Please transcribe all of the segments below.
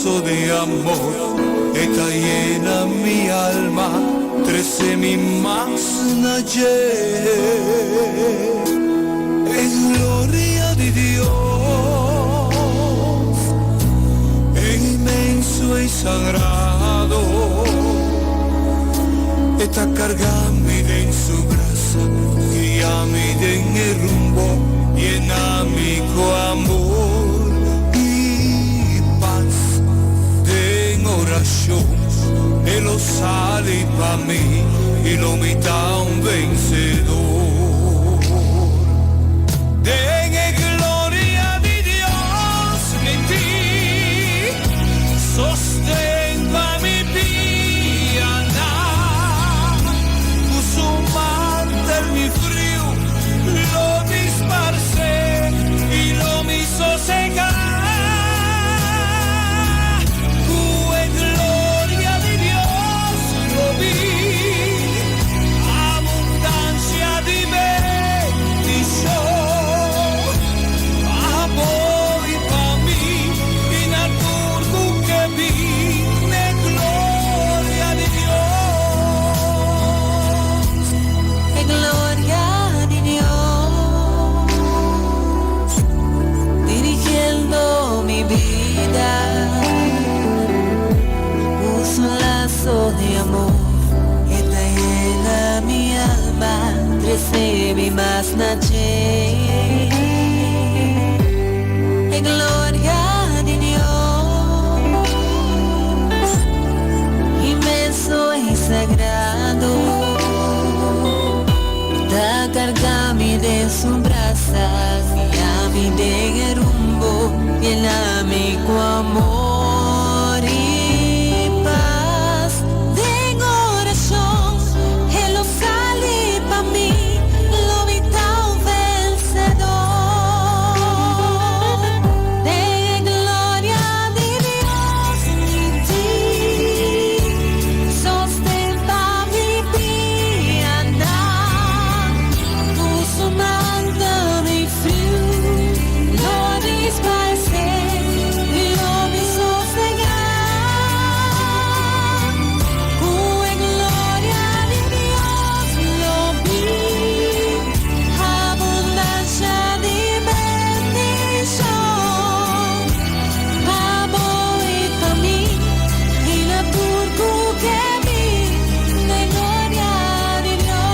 lazo de amor está llena mi alma, trece mi más nacer. Es gloria de Dios, es inmenso y sagrado, está cargando en su brazo, guíame en el rumbo, llena mi amor y paz. En oración, Él lo sale para mí y lo mita un vencedor. Dengue gloria de Dios en ti, sostén pa' mi piana, puso un mantel mi frío, lo disparcé y lo me hizo secar. Gloria de Dios lo vi, abundancia de bendición. Amor pa' mí y naturgu que vine, gloria de Dios. Gloria de Dios, dirigiendo mi vida, puso un lazo de amor, está llena mi alma, trece mi más nacer. Gloria de Dios, inmenso y sagrado, da cargami de su brasa, guiami de rumbo, llena mi amor y paz. De oración, Él lo sale pa' mí, lo vita un vencedor. De gloria de Dios en ti, sostén pa' mi piana, puso manda mi frío, lo disparcé y lo vi sosegar. En gloria de Dios lo vi, abundancia de bendición. Amor y pa' mí y la turco que vi, de gloria de Dios.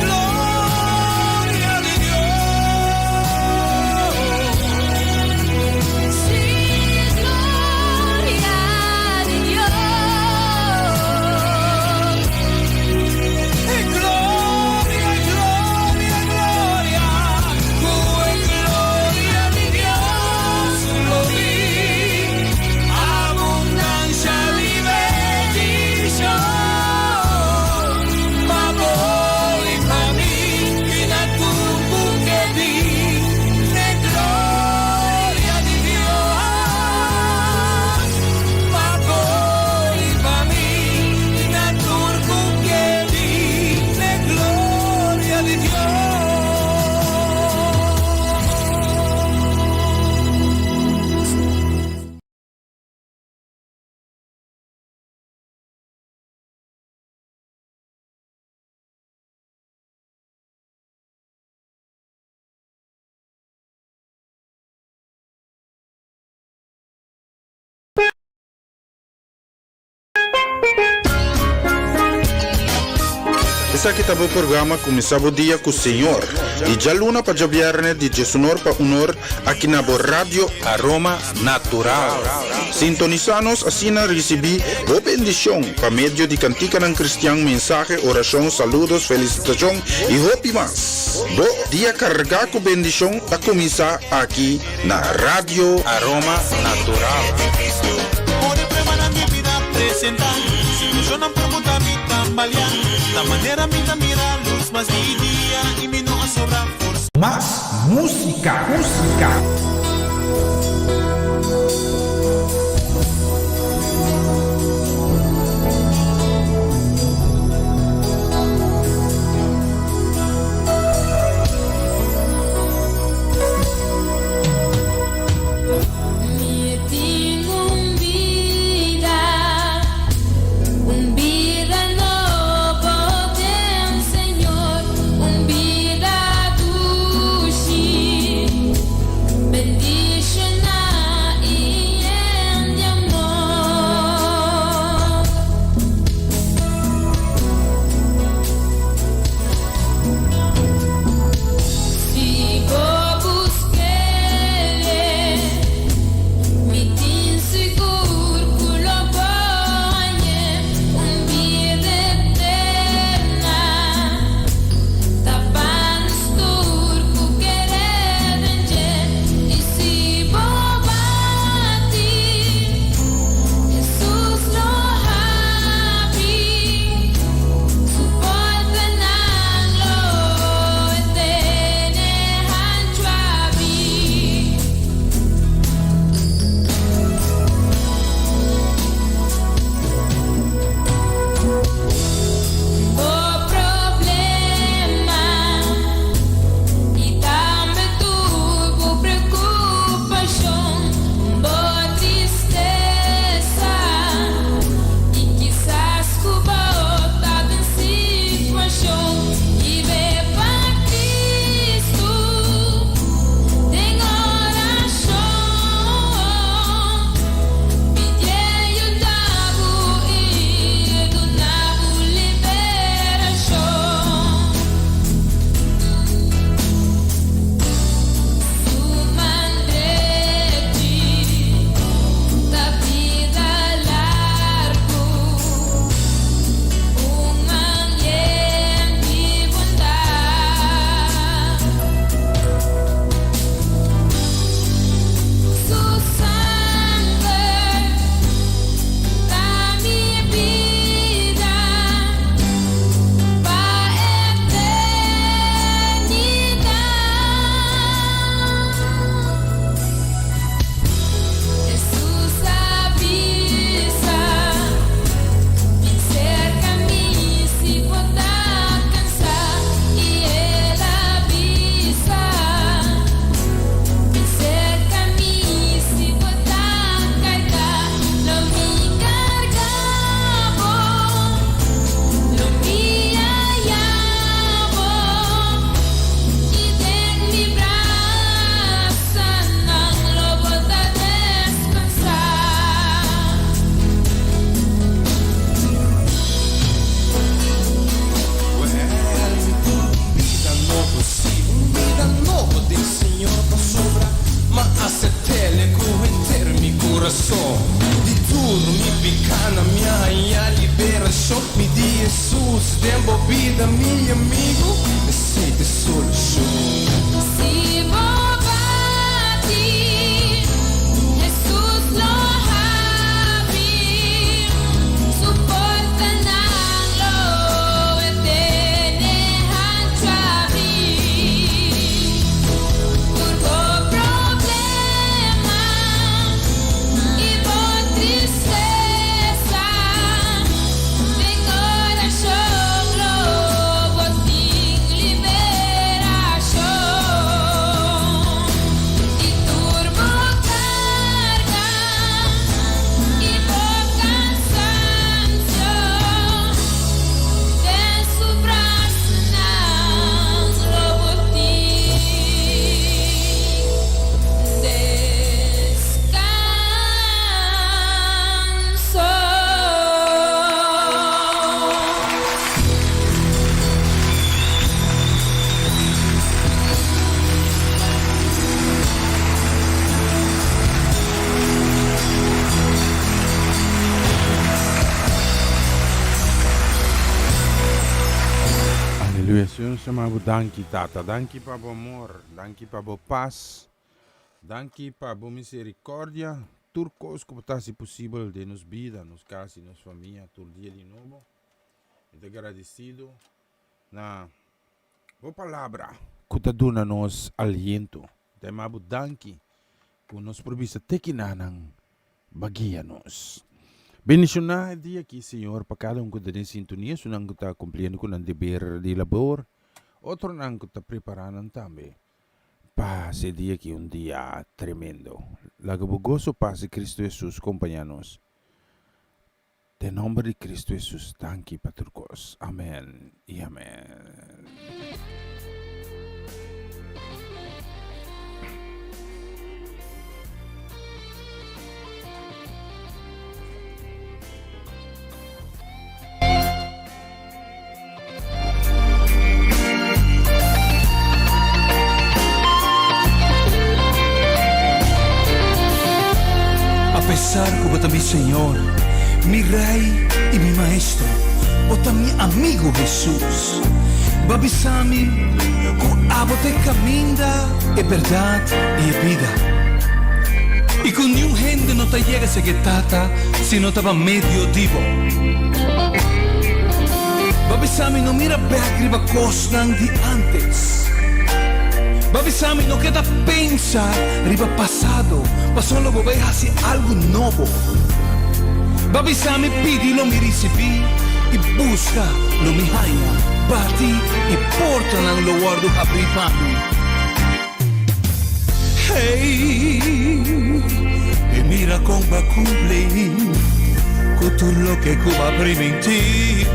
Gloria de Dios. Sí, gloria de Dios. Gloria, gloria, gloria. Gloria de Dios lo vi, abundancia de bendición. Amor y pa' mí y naturgu que vi, de gloria de Dios. Amor y pa' mí y naturgu que vi, de gloria de Dios. Essa aqui tá o programa começava o dia com o Senhor. E já luna para viernes de Jesunor para honor aqui na Rádio Aroma Natural. Sintonizanos assim na recebi o bendição para meio de cantica ng cristiano, mensaje, oração, saludos, felicitação e hope mas. Do dia carregar com bendição a começar aqui na Rádio Aroma Natural. Ore prueba na minha vida apresentar, se não pergunta me tambalear, da maneira me da mira luz, mas dia e me não sobra força. Más música, música. tempo, vida, mi amigo, necesita solución. Si bobati, Jesus lo habi, suporta ng lo etenehan trabi. Turbo problema, ibo tristeza, vem oração lo boting liberação. E turbo carga, ibo cansancio, vem subras nas lo boting Aleluia, Senhor, chamamos danki, Tata. Danki para o amor, danki para o paz, danki para a misericórdia. Tudo coisa que está se possível de nos vida, nos casas, nos família, todo dia de novo. E agradecido na boa palavra que está dando nos aliento. Temamos danki que nos provisa tekinanang bagia nos. Bendicionar o dia aqui, Senhor, para cada que está em sintonia, se não está cumprindo com o dever de labor, outro não está preparando também. Para esse dia aqui, dia tremendo. Lago gozo, paz de Cristo Jesus, acompanha-nos. Em nome de Cristo Jesus, danke, Patrocos. Amém e amém. Pesar como mi Señor, mi Rey y mi Maestro, o también amigo Jesús. Babisami, con abote caminda, es verdad y es vida. Y con ni un gente no te llega ese que tata, si no estaba medio divo. Babisami, no mira arriba cosas de antes. Babisami, no queda pensar, arriba pasado, pasó lo que veas hacia algo nuevo. Babisami, pídelo, mi recibí, y busca lo mi jaina, bati y portan lo guardo a mami. Hey, y mira cómo va a cumplir, con todo lo que Cuba prima en ti.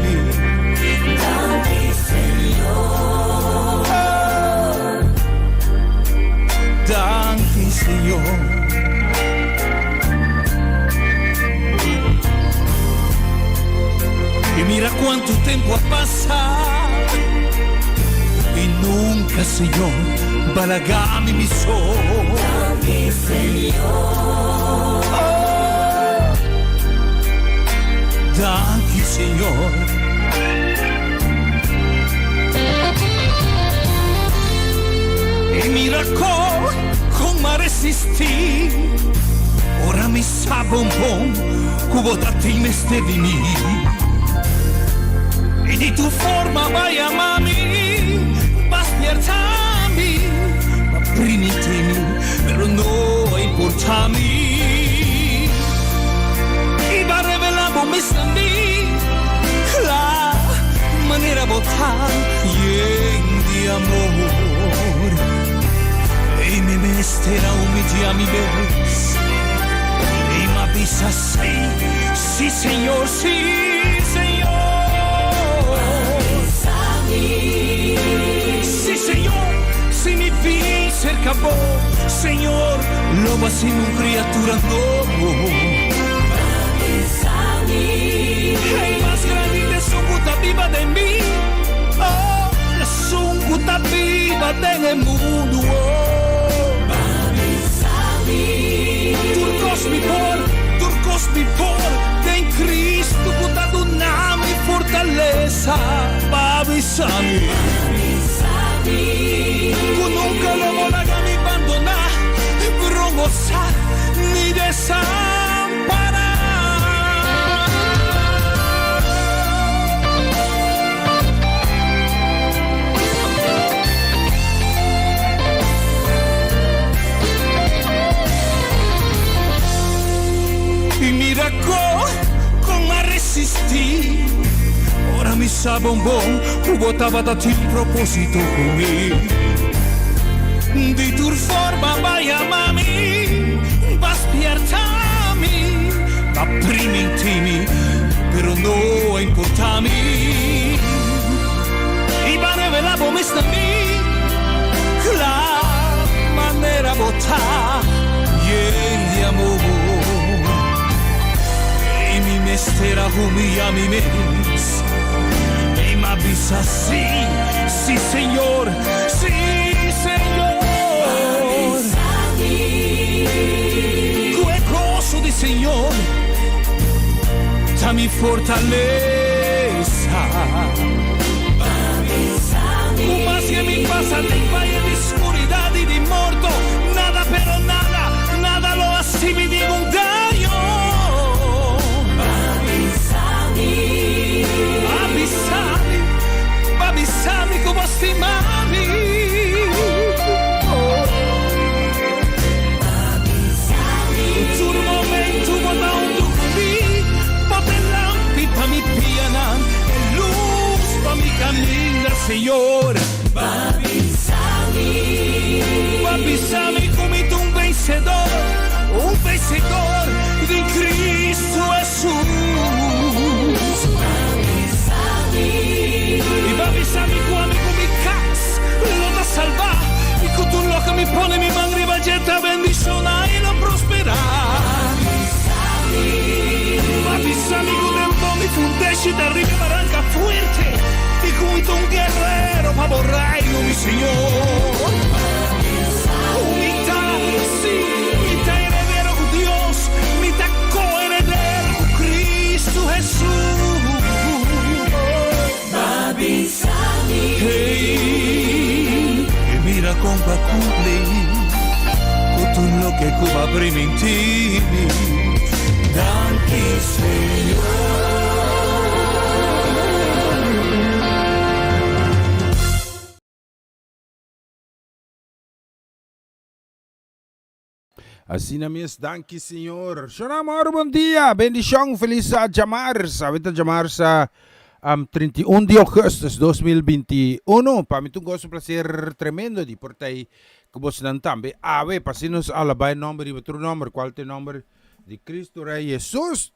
Danke, Señor. Y mira cuánto tiempo ha pasado y nunca, Señor, balagami mi sol. Danke, Señor. Danke, Señor. Y mira cómo resistí. Ora mi sa bombón, cubo da ti me ste di mí. Y di tu forma vaya mami, vas piertami, ma primitimi, pero no importami. Y va revelando mis a mí, la manera botar llena de amor. Y me mesterá humillar mi vez. Y me avisa sí, Señor, sí, Señor. Sí, Señor, si mi vida se acabó, Señor, lo va a ser una criatura nueva. Hey, más grande de su puta viva de mí, oh, la su puta viva de el mundo. Turcos mi por, tem Cristo puta do nome fortaleza. Babisami, kung nunca lo mo na kami abandona, brungo sa ni desampara. Y mira cómo resistí. Ora mi sa bombón, botava da ti proposito con me. Di tu forma vai a mami, va spiertami, va primi intimi, però no importami. I va revelavo me sta mi, la manera bota, di amore. E mi mestera humia mi mes. Ma avisa sí, sí señor, sí señor. Quel coso di Señor, dammi fortaleza. Mas que mi pasa en valle de oscuridad y de muerto, nada pero nada, nada lo asimi di un daño. Avvisami come stimami. Sul momento quando tu qui pote lampi pa mi pianan e luz pa mi camina Señor. Avvisami come tu un vencedor di Cristo Jesús. Y va a avisarme cuando mi cas lo da salvar y con tu loca mi pone mi man riballetta bendiziona e lo prospera. Va a avisarme con el don mi fundesci da arriba barranca fuerte y con un guerrero pa borraio mi Señor. Mitad, sí, mitad heredero con Dios, mitad coheredero con Cristo Jesús. Hey, e mira come va cumple con tutto lo che Cuba prima in ti. Danke Señor. Assim na minha danke Senhor. Shonamor, bom dia. Bendição, feliz Jamarsa. Vita Jamarsa. 31 de agosto de 2021. Para mim, um prazer tremendo de portei que você não também. Ave, pasinos alabay número e outro número. Qual é o número de Cristo Rei Jesus?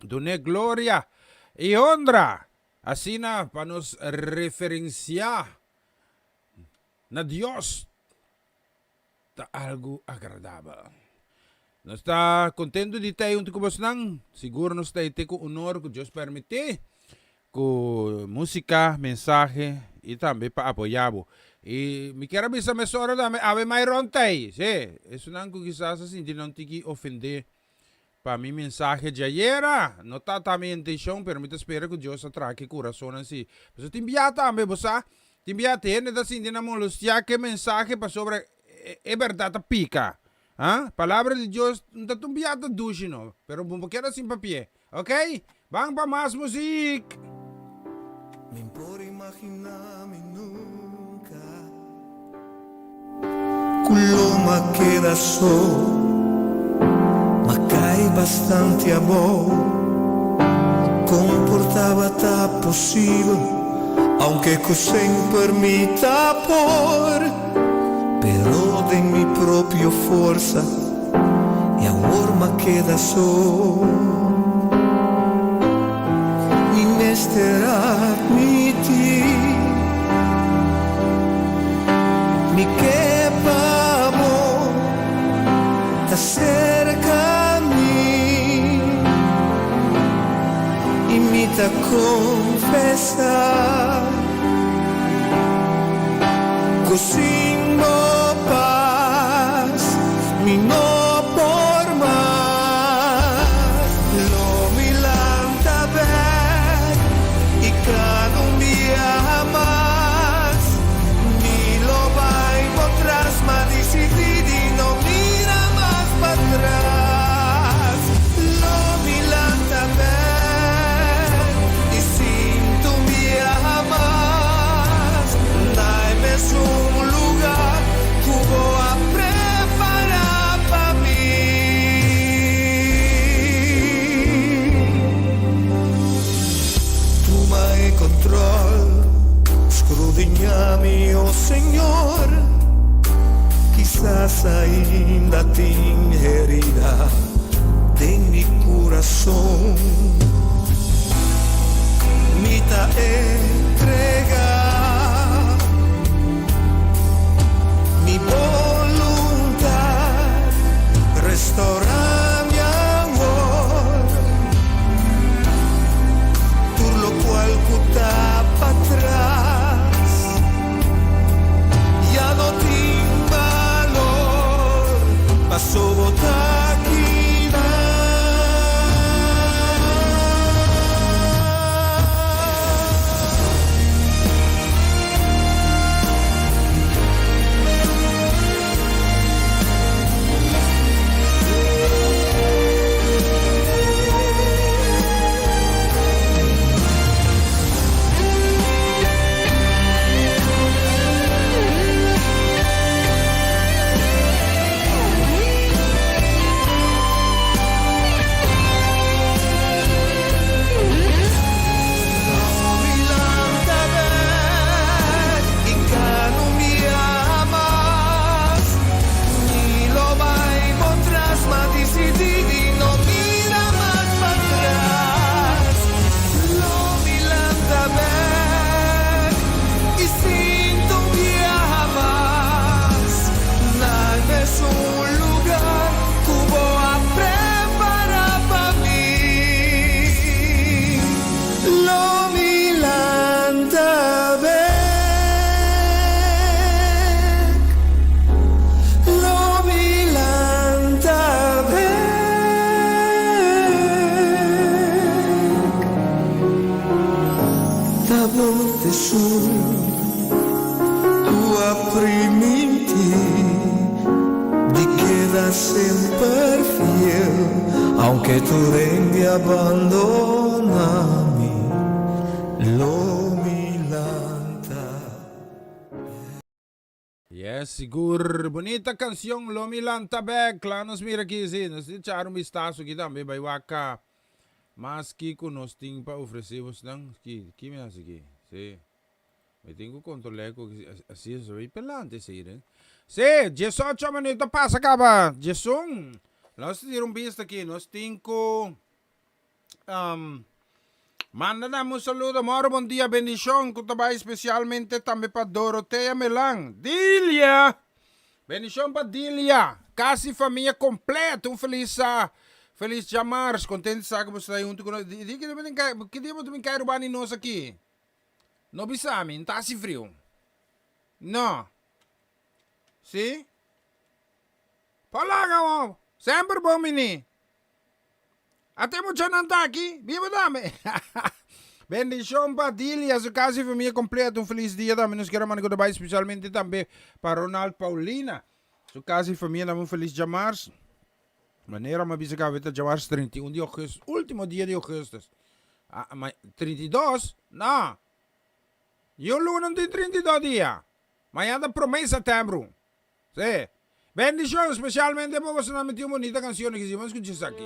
Dune glória e honra. Assim, para nos referenciar na Deus. Está algo agradável. Nós está contento de ter um tipo de seguro nós está com honor que Deus permite. Com música, mensagem e também para apoiar. E me quero avisar mais hora da ave mais rontei, sim. Isso não que quizás assim de não te que ofender. Para mim mensagem de ayer, não está também intenção, permite esperar que Deus atraque coração assim. Mas te enviar também, você te enviar tem assim de não molestar que mensagem para sobre é verdade pica. Palavra de Deus não está enviada duche não, pero bom quero assim papel, ok? Vamos para mais música. Non può immaginarmi nunca quello che da solo ma cai bastante a voi comportava ta possibile aunque cos'è per me ta por però de mi proprio forza e amor ma che da solo mi che vamo da cerca mi imita confessar così no paz mi no por más lo milanta ver y cada un día más Senhor, quizás ainda tem herida em mi coração. Me ta entrega mi voluntad, restaura mi amor, por lo cual cuta para atrás, ya no tengo valor, paso botar. Sempre fiel, aunque tu rendi abbandonami, lo milanta. Yes, sigur. Bonita canción, Lo Milanta Bag. Claro, nos mira aqui, sim. Nos deixaram um vistazo aqui também, vai waka. Mas que nós temos para oferecer-vos, não? Que me hace aqui? Sim. Eu tenho que controlar assim, é pelante, sim, né? Sim, 18 minutos passa, acaba. Jason, nós temos visto aqui, nós temos manda um saludo, amor, bom dia, bendição, que trabalho especialmente também para Doroteia Melang. Dilia! Bendição para Dilia, quase família completa, feliz Jamars, contente de estar com você junto conosco. Que dia você quer roubar em nós aqui? Não bisame, não está assim frio. Não. Sim? Palaga, ó. Sempre bom, menino. Até muito não está aqui. Viva dame. Bendição para Dilia, sua casa e família completa. Feliz dia também. Nos queremos mandar especialmente também para Ronald Paulina. Sua casa e família, feliz Jamars. Maneira, mas bisa que Jamars 31 de agosto. Último dia de agosto. 32? Não. Eu não tem 32 dias. Mas anda para o mês de setembro. Sim. Bendição especialmente para você. Não me tinha bonita canção que se vamos escutar aqui.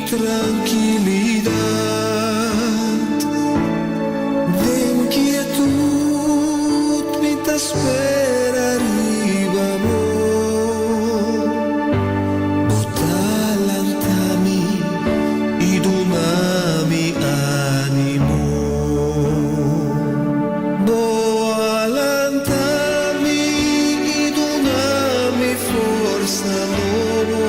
tranquilidad, de inquietud. espera arriba mo butalantami idunami animo bualantami idunami forza lobo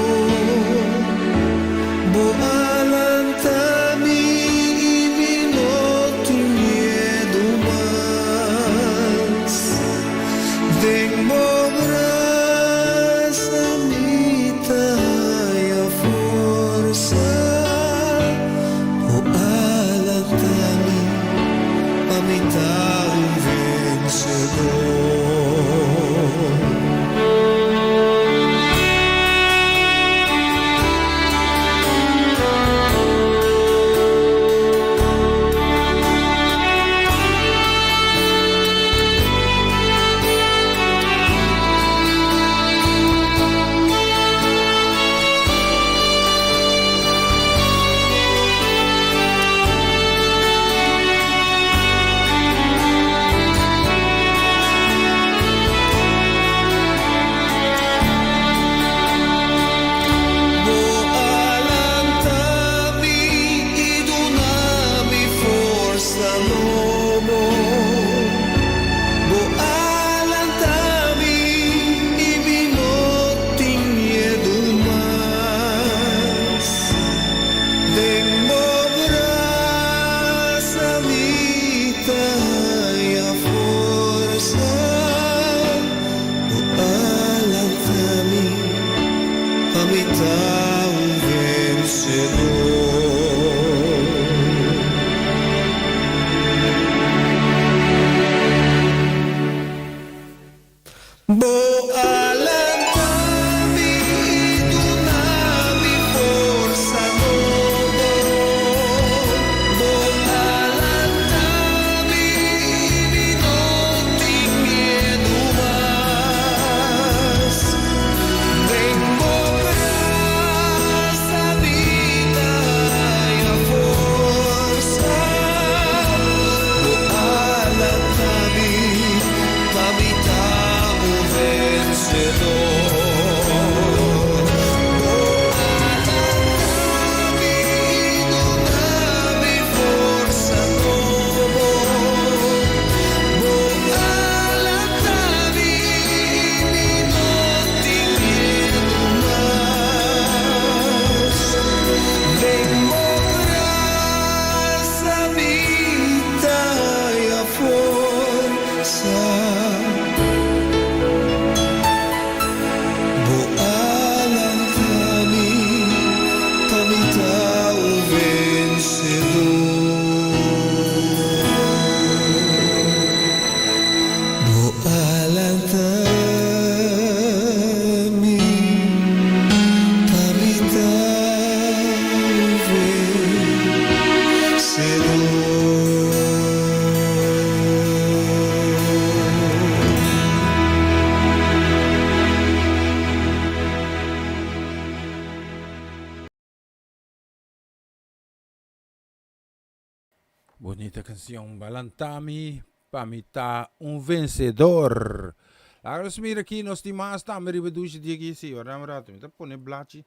bualantami ibinoto miedo mas Tengo brasa mita ya forza o alatami pamita un vencedor Bualantami idunami forza lobo Bualantami ibinoting miedo mas Tengo brasa mita ya forza Bualantami pamita un vencedor Bualantami idunami forza lobo Bualantami ibinoting miedo mas Tengo brasa vida ya forza Bualantami pamita un vencedor Bualantami idunami forza lobo Bualantami ibinoting miedo mas Tengo brasa vida ya forza Bualantami pamita un vencedor Bualantami pamita un Bonita canción, Balantami, Pamita, un vencedor. Agora se mira aqui, nós temos mais também riba duche de aqui, sim, ora rato, me tá pone blachi,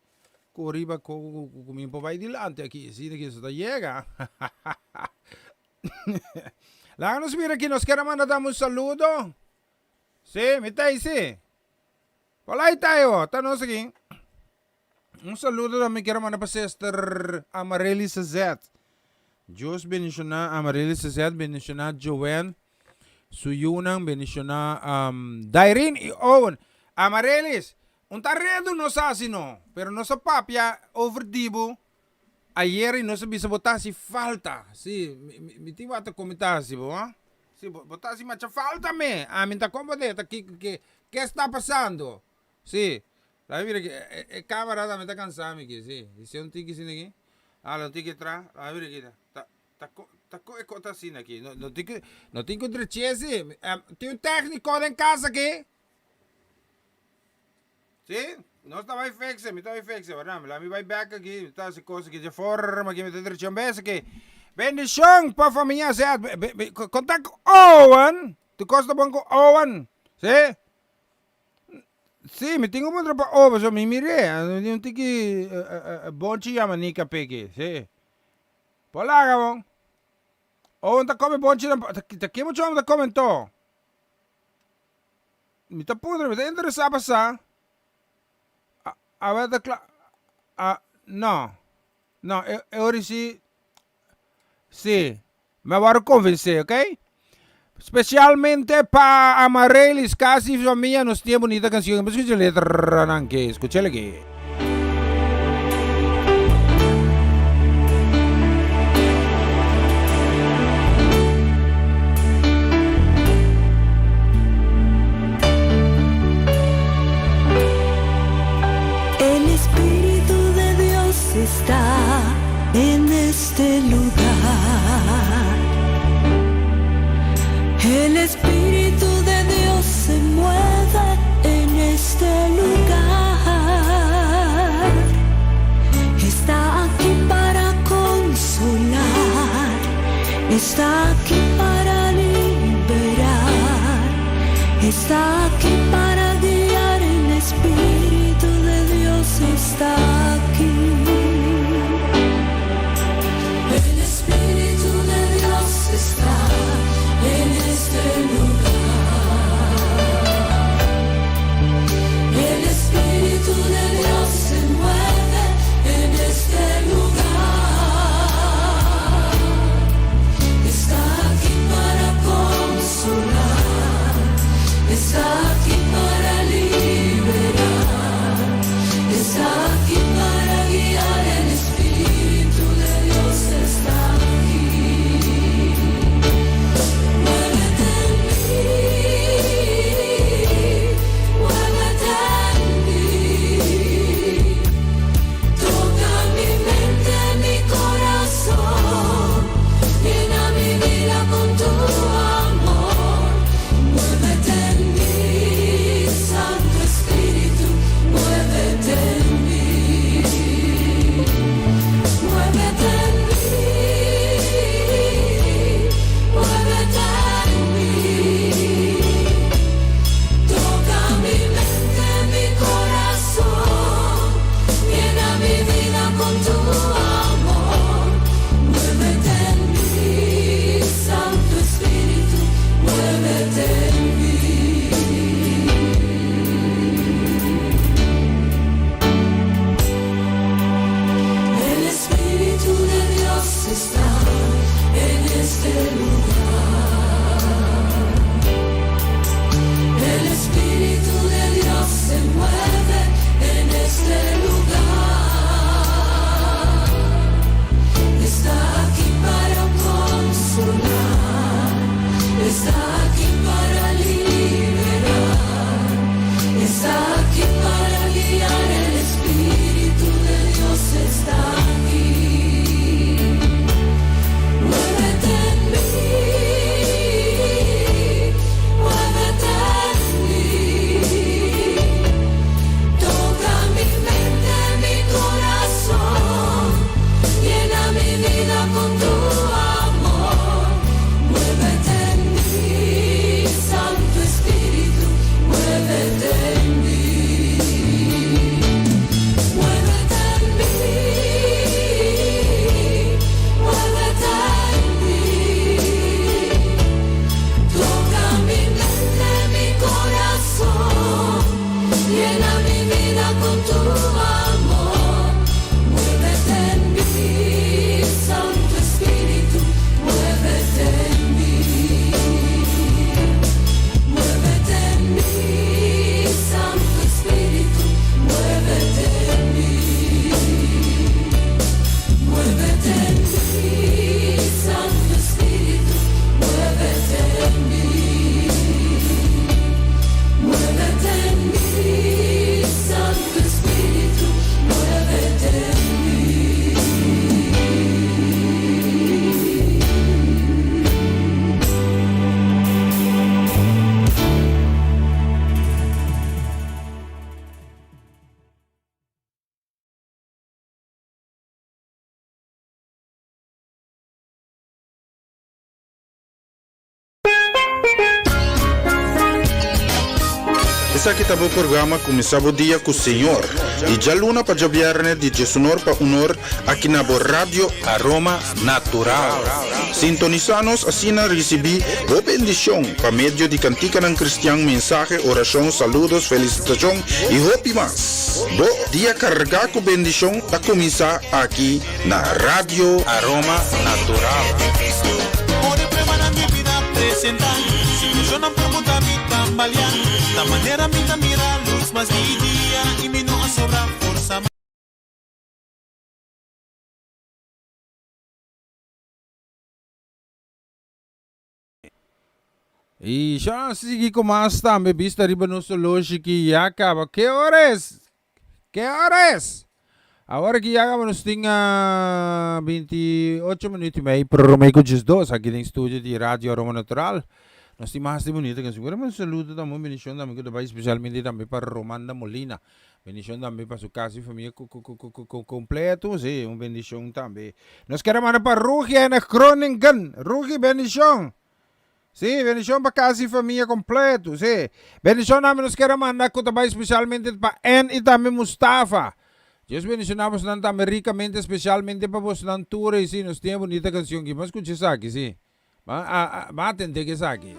corriba comigo vai dilante aqui, sim, daqui só chega. Lá nos mira aqui, nós queremos mandar um saludo. Sim, me tá aí, sim. Olá, aí tá eu, tá nós aqui. Um saludo também quero mandar para Sister Amareli Sazet. Deus beniciona Amareli Sazet, beniciona Joanne, Suyunang, beniciona Dairin e Owen. Amarelis, un tarredo no sa sino, pero no sa papia overdibo. Ayer no sabia botar se falta. Si, me tive a comentar se boa. Si botar se macha falta me. A mim tá comodeta que está passando? Si. La mira que camarada me tá cansado aqui, si. Se um tique assim aqui. Ah, não tique tra. La mira aqui. Tá cota assim aqui. Não tem contra chese. Tem um técnico em casa aqui. Si? Nós estamos aí fixe, me estamos fixe, verdade? Lá me vai back aqui, está essa coisa aqui de forma que me está trazendo bem aqui. Bendição para a família, contato Owen, Tu costa banco owan. ¿Sí? Sí, me tengo un trabajo. So me miré. Un tiki bonchi llama nika peki. Sí. Polaga bon. Owan ta come bonchi. Ta kimo chom ta come to. Mi ta pudre. Me ta interesa pasar. A ver da no. No, ora sì. Sì. Me voy a convencer, ¿ok? Specialmente para Amarellis, casi familia nos tiene bonita canción. Escucha la letra, anche. Escucha que. El Espíritu de Dios está en este lugar. El Espíritu de Dios se mueve en este lugar. Está aquí para consolar, está aquí para liberar, está aquí para guiar. El Espíritu de Dios está aquí. El Espíritu de Dios está en este lugar. El Espíritu de Dios se mueve en este lugar. Está aquí para consolar, está Essa que estava o programa começava o dia com o Senhor. E já luna para viernes de Jesunor para Unor aqui na Rádio Aroma Natural. Sintonizanos assim na recebi boa bendição para meio de cantica ng cristiano, mensaje, oração, saludos, felicitação e hope mas. Bo dia carregar com bendição para começar aqui na Rádio Aroma Natural. Ore prema na minha vida apresentar. Situação não pergunta me tambalear. Da maneira me mira luz, mas dia e me não sobra força. E já sige kumas também vista riba no sologi que ya acaba. Que horas? Que horas? Agora que ya acaba nos tinha 28 minutos e meio para Romeo com 2 aqui no estúdio de Rádio Aroma Natural. Nós temos mais de bonita que segura, mas saludo também, bendição também que vai especialmente também para Romanda Molina. Bendição também para sua casa e família completo, sim, uma bendição também. Nós queremos mandar para Rugi na Groningen. Rugi, bendição. Sim, bendição para casa e família completo, sim. Bendição também nós queremos mandar também especialmente para En e também Mustafa. Deus bendicionamos também ricamente, especialmente para você na tour, e sim, nós temos bonita canção que vamos escutar aqui, sim. Atente que está aqui.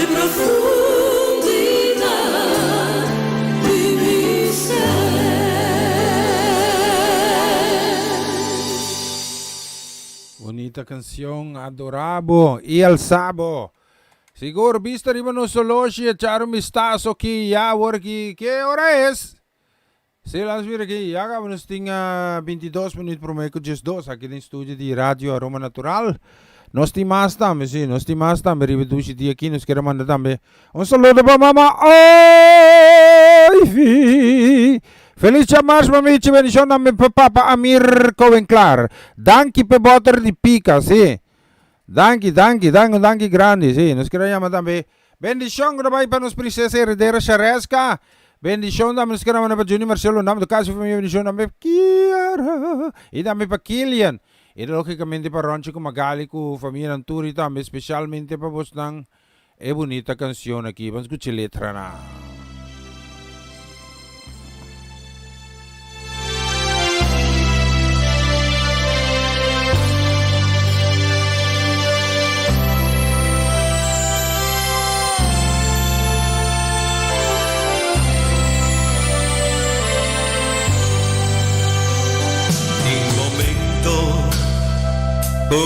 alle profundità di mi ser. Bonita canción, adorabo y alzabo. Siguro, vista arriba no solo si echar un vistazo aquí, ya, aquí. ¿Qué hora es? Sí, las ver aquí, ya acabamos tinha 22 minutos por meio just 2 aqui no estúdio de Rádio Aroma Natural. Nós temos também, sim, nós temos também, ribedushi dia aqui, nós queremos mandar também saludo para mamá Ivy. Feliz chamar, mamici, bendição a meu papa Amir Covenclar. Danke per botter di pica, sim. Danke grande, sim. Nós queremos também bendição para nós princesa herdeira Charesca. Bendición dame nos queremos para Junior Marcelo, name do caso família bendición dame Kiara e dame para Kilian. E logicamente para Ronchi com Magali com família Anturi também, especialmente para vos nang bonita canção aqui. Vamos escutar a letra na.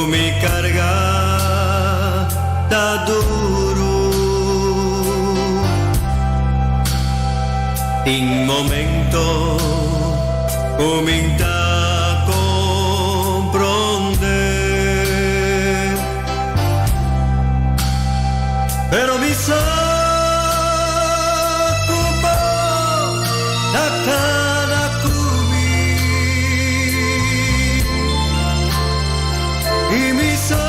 Mi carga da duro in momento comincia a comprender pero mi sacupo da cada y mi sa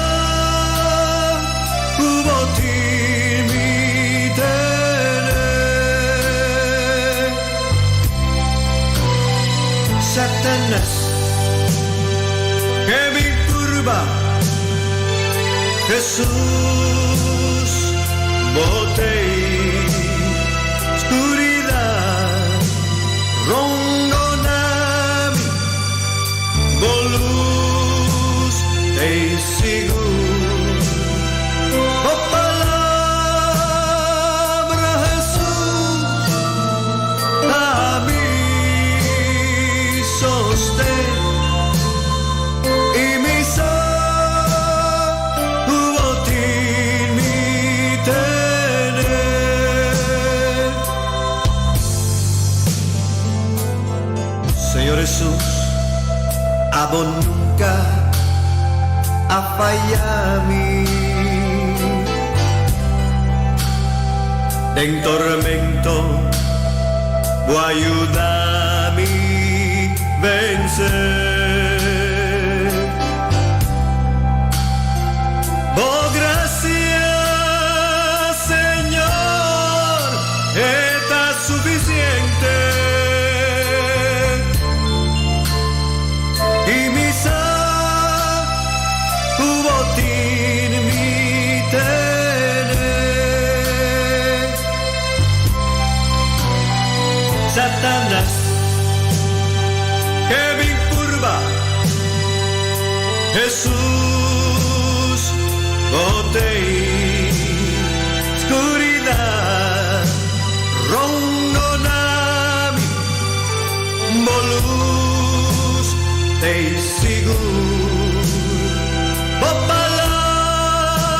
uboti mi tere Satanás que mi turba Jesús botei oscuridad rondonami volus Ei seguro, oh palabra Jesús, a mí sostén y mi saúde mi tener. Señor Jesús, amo nunca a fallarmi en tormento voy a ayudarme vencer oh gracias Señor está suficiente y mi botín mi tener Satanás que me curva Jesús botei oscuridad rondonami molus te seguro oh palabra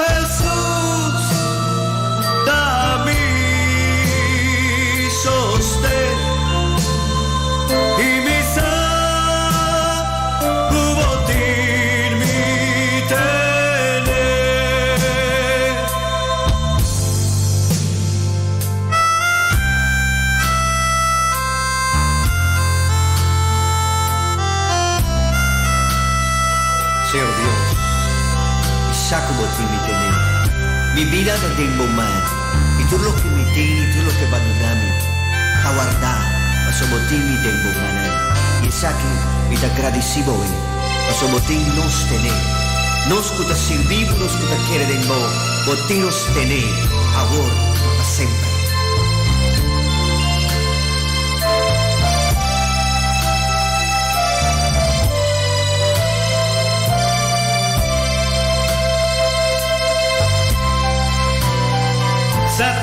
Jesús dame sostén y mi saúde mi tener Señor Dios, saco botín mi tener, mi vida no tengo mal, y tú lo que me tienes, y tú lo que abandonami, a guardar, a su botín mi tengo mal, y saque mi te agradecido, a su botín nos tener, nos cuta servir, nos cuta quiere de no, botín nos tener, ahora, para siempre.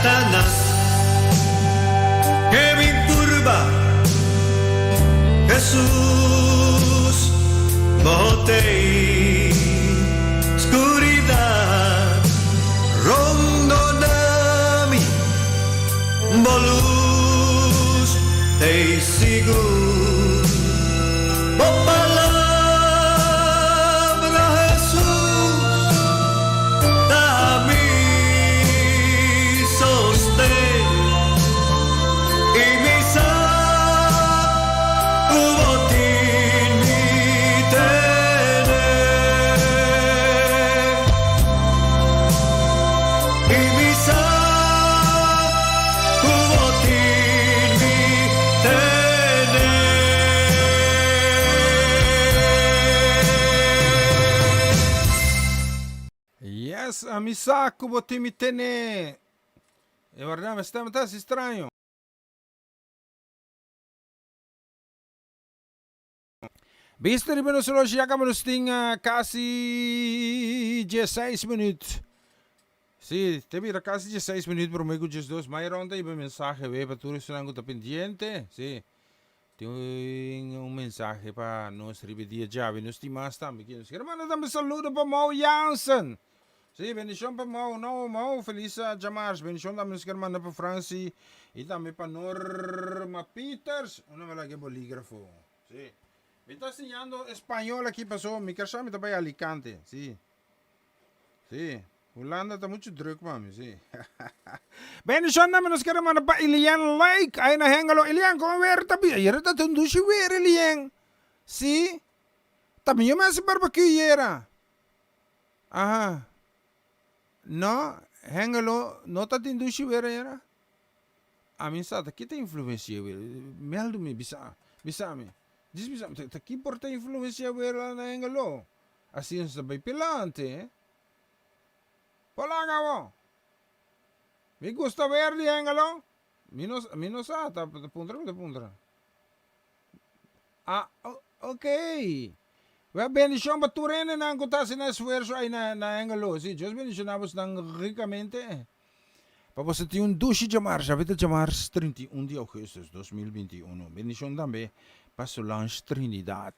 Satanás que me turba. Jesús, botei oscuridad, rondo nami, bolus, te sigo. Yes, a mi saco botimitene. E verdad, me estás extraño. Viste, ribbon solo llegamos a casi 16 minutos. Sí, te mira casi 16 minutos, pero me escuchas dos. Más ronda y un mensaje, ve, para tú estar pendiente. Sí, tengo un mensaje para nos repetir ya. Nos estimas también. Hermano, dame saludo para Mau Jansen. Sí, bendición para Mau, no, Mau, feliz Jamars. Bendición también, hermano, para Franci. Y también para Norma Peters. Una vez que bolígrafo. Sí. Me está enseñando español aquí, pasó. Mi casa me está para Alicante. Sí. Sí. Holanda está mucho druk, mami, sí. Bendición también, hermano, para Ilian Lake. Ahí na hengalo. Ilian, ¿cómo ver? Ayer está un dushi ver, Ilian. Sí. También yo me hace barbecue yera. Ajá. No, hengalo, no está tendo chivera era. A mim está aqui tem influência, meldo-me, bisa-me. Diz-me, aqui por ter influência lá na hengalo. Assim está bem pelante, eh? Polanga mo. Me gusta ver de hengalo. Minos tá puntra. Ah, ok. Well, bendición para tu rene na angkutasin na esfuerzo ay na engalo. Sí, Dios bendicionamos ng ricamente. Para ter um 12 de março, a vida de março, 31 de agosto de 2021. Bendición também para Solange Trinidad.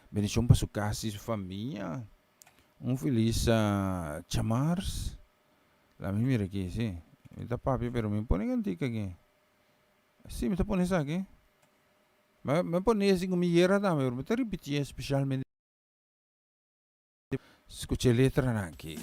Bendición para sua casa e sua família. Feliz chamars. La mira aqui, sim. Me está papi, pero me pone antica aqui. Sim, me está pone essa aqui. Me pone assim como hiera também, me está repetindo especialmente. Escuche letra aquí.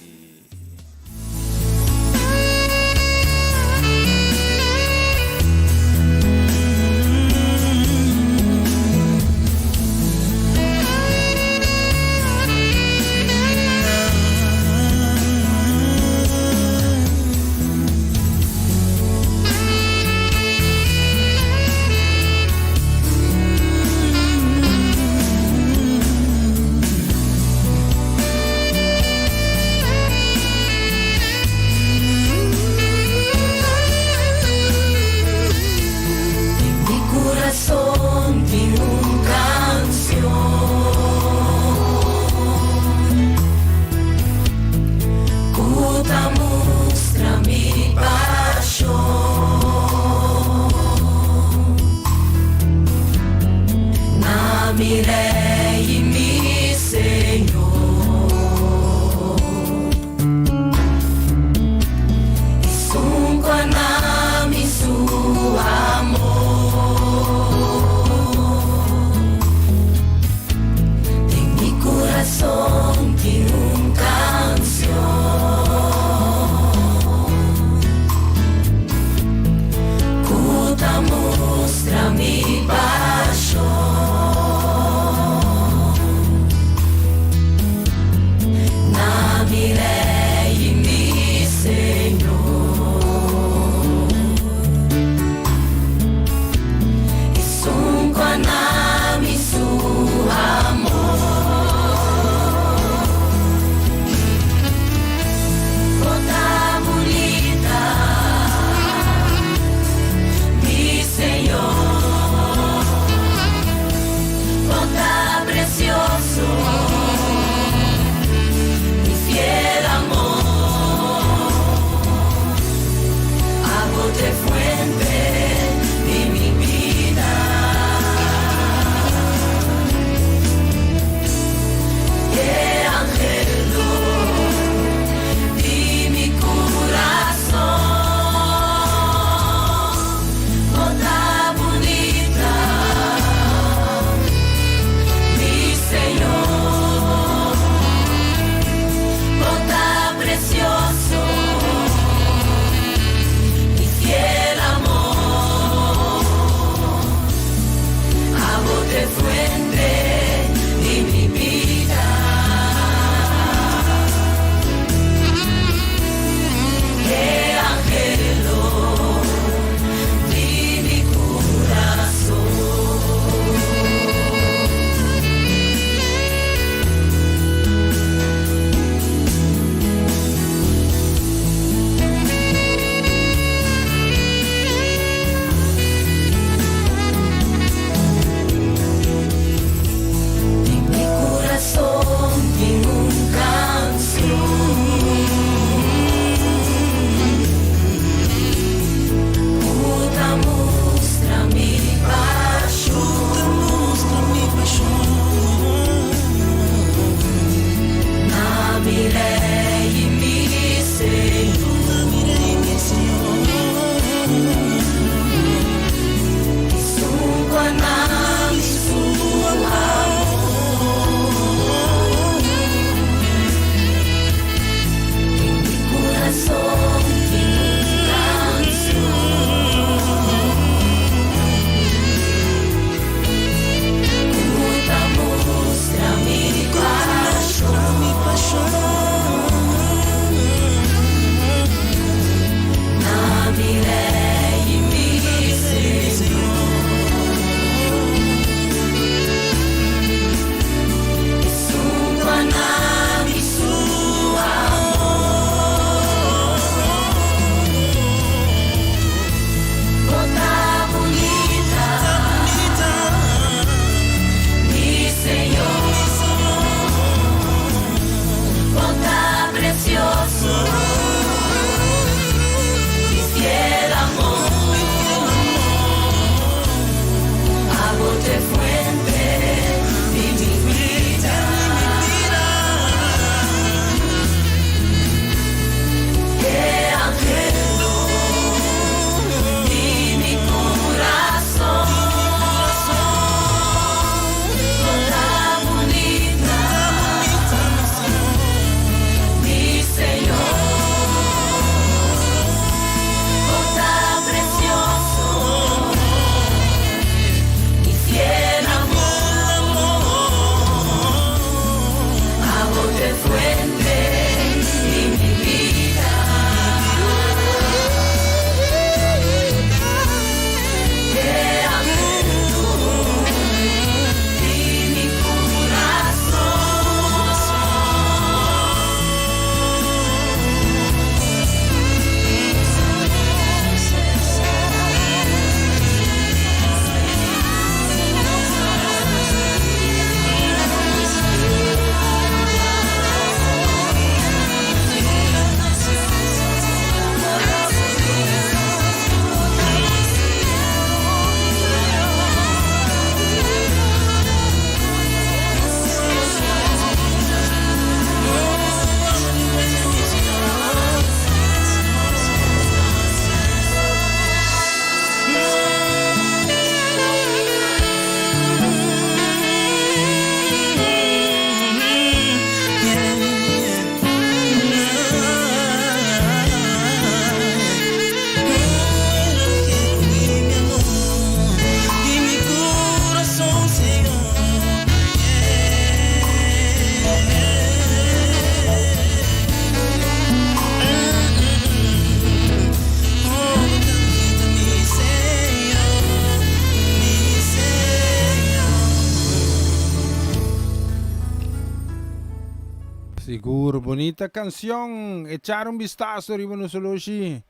bonita canción. Echar un vistazo arriba no solo si.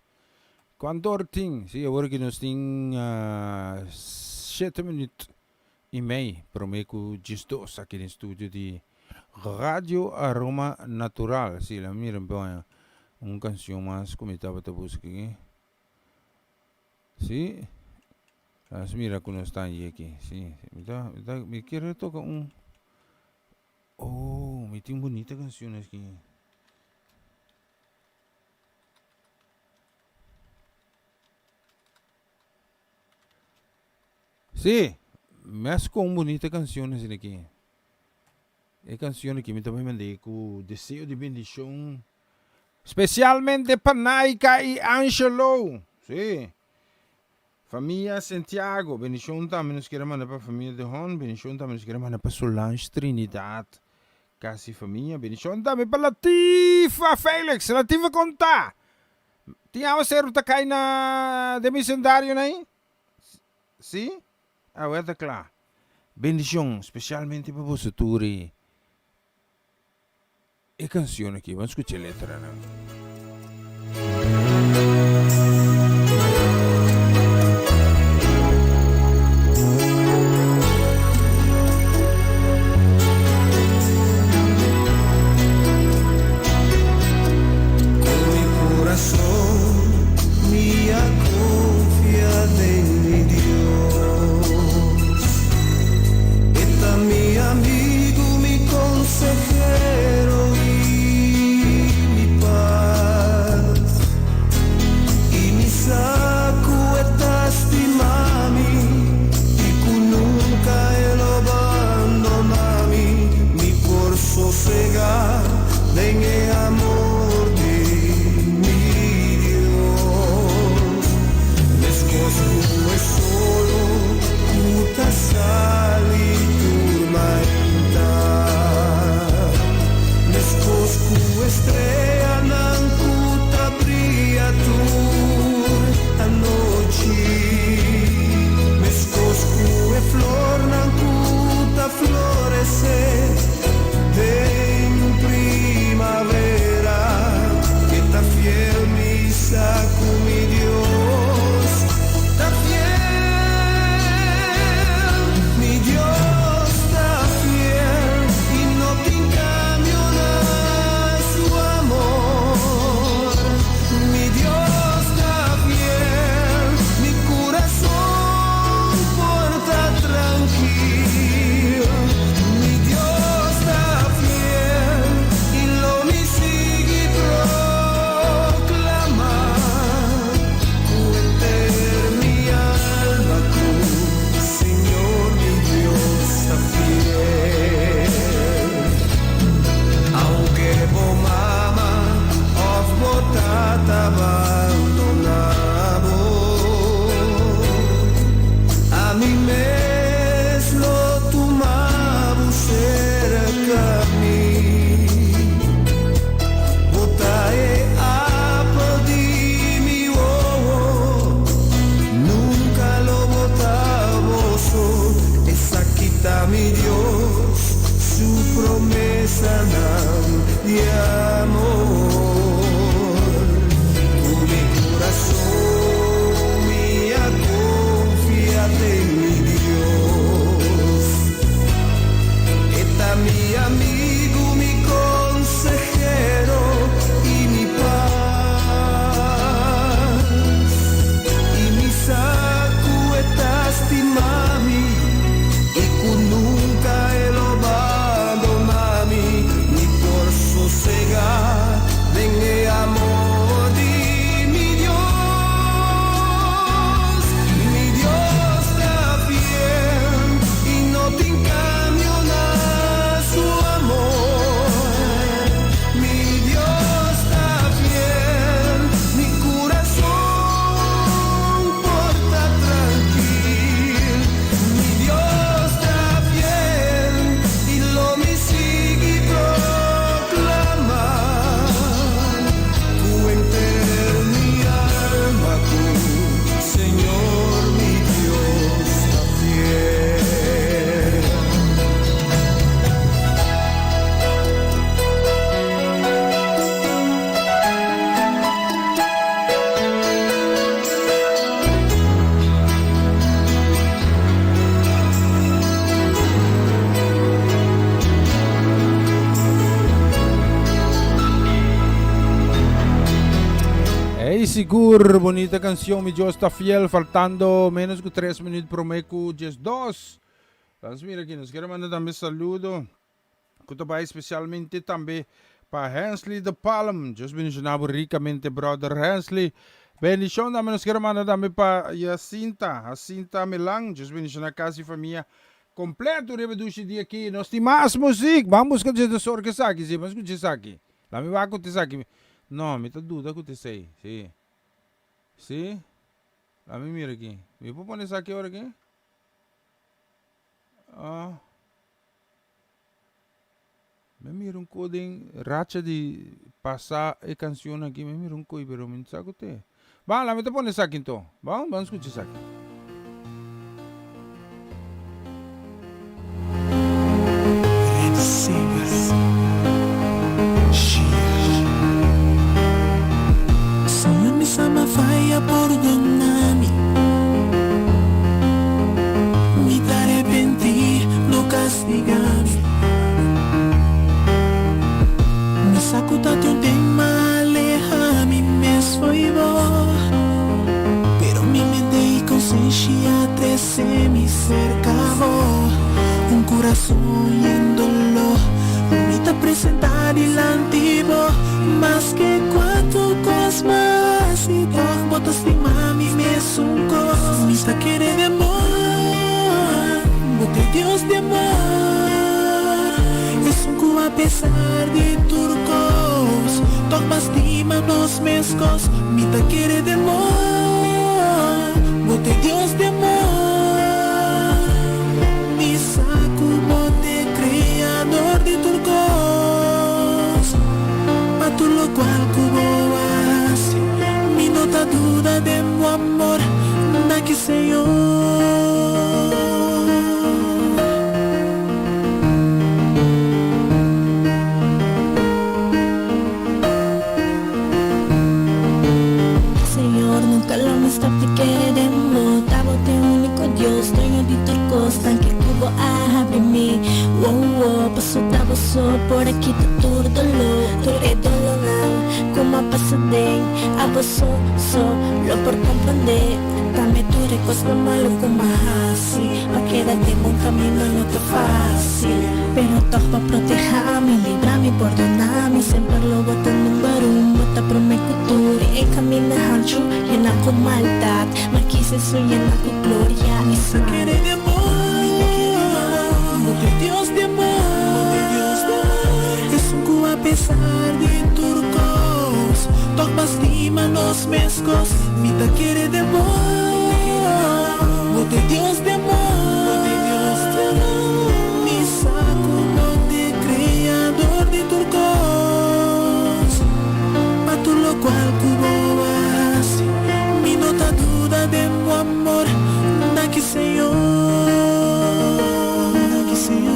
Quanto ting? Sì, ora che nos ting 7 minuti e meio. Prometo giusto aqui no studio di Radio Aroma Natural. Sì, la mira un po' una canzone mas come estava a buscar aqui. Sì. As mira que nós está aqui. Sì, me quero tocar um. Oh, me tem bonita canção aqui. Sim, mas com bonita canção aqui. É canção que me também mandei com desejo de bendição, especialmente para Naika e Angelo. Sim. Família Santiago, bendição também nos queremos mandar para a família de Hon, bendição também nos queremos mandar para Solange Trinidad, Casi família, bendição também para Latifa Felix, Latifa Conta. Tinha você ruta cai na demissionário, né? Sim? Ah, é claro. Bendição, especialmente para você, Turi. E canção aqui, vamos escutar a letra, né? Dios está fiel y no te cambio nada su amor. seguro, bonita canción, mi Dios está fiel, faltando menos que 3 minutos, prometo, just 2. Vamos mira aqui, nos quero mandar também saludo, que também especialmente também para Hensley de Palm, just mencionado ricamente, brother Hensley. Bendição também nos quero mandar também para Jacinta Melang, just mencionado casa e família completo, reveduche dia aqui, nós temos mais música, vamos com o sorte que sabe, vamos com o aqui. Lá me vai com o aqui. Não, me tá dúvida com o sei, sim. Sim? Lá me mira aqui. Me vou pôr isso aqui agora aqui? Ah. Me mira um coding racha de passar a canção aqui, me mira um coi, pero me sabe o que é. Vamos lá, me tá pôr isso aqui então. Vamos escutar isso aqui. Sama falla perdonami. Me te arrepentí, no castigami. Me sacutate un tema, alejami, me soy vos. Pero mi mente y conciencia te se me cercavó. Un corazón yéndolo, me te presentar el antiguo, más que cuatro cosas. Si vos botas de mami me sunco, mi está quiere de amor, bote Dios de amor. Es un cu a pesar de turcos, tomas de manos mescos, mi está quiere de amor, bote Dios de amor. Mi saco bote creador de turcos, pa tu lo cual cubo duda de mi amor, na que Señor. Señor, nunca lo me está te queremos. Tavo te único Dios, dueño de turcos, tan que cubo abre mí. Wow, paso tavo so, por aquí te turdolo, tu redolonal. Como pasa de a vos solo por comprender. Dame tu recuerdo malo como así. No quédate en un camino no te fácil, pero todo para protegerme, librarme, perdonarme. Siempre lo boto número uno, te prometo tú. En camino ancho, llena con maldad, mas quise su llena con gloria. Y se quiere de amor, de Dios de amor. Es un cu a pesar de turcos, tomas de manos mescos, mi te quiere de amor, bote Dios de amor, mi saco bote creador de turcos, pa tu lo cual cubo vas, mi nota duda de mi amor, na que Señor, na que Señor.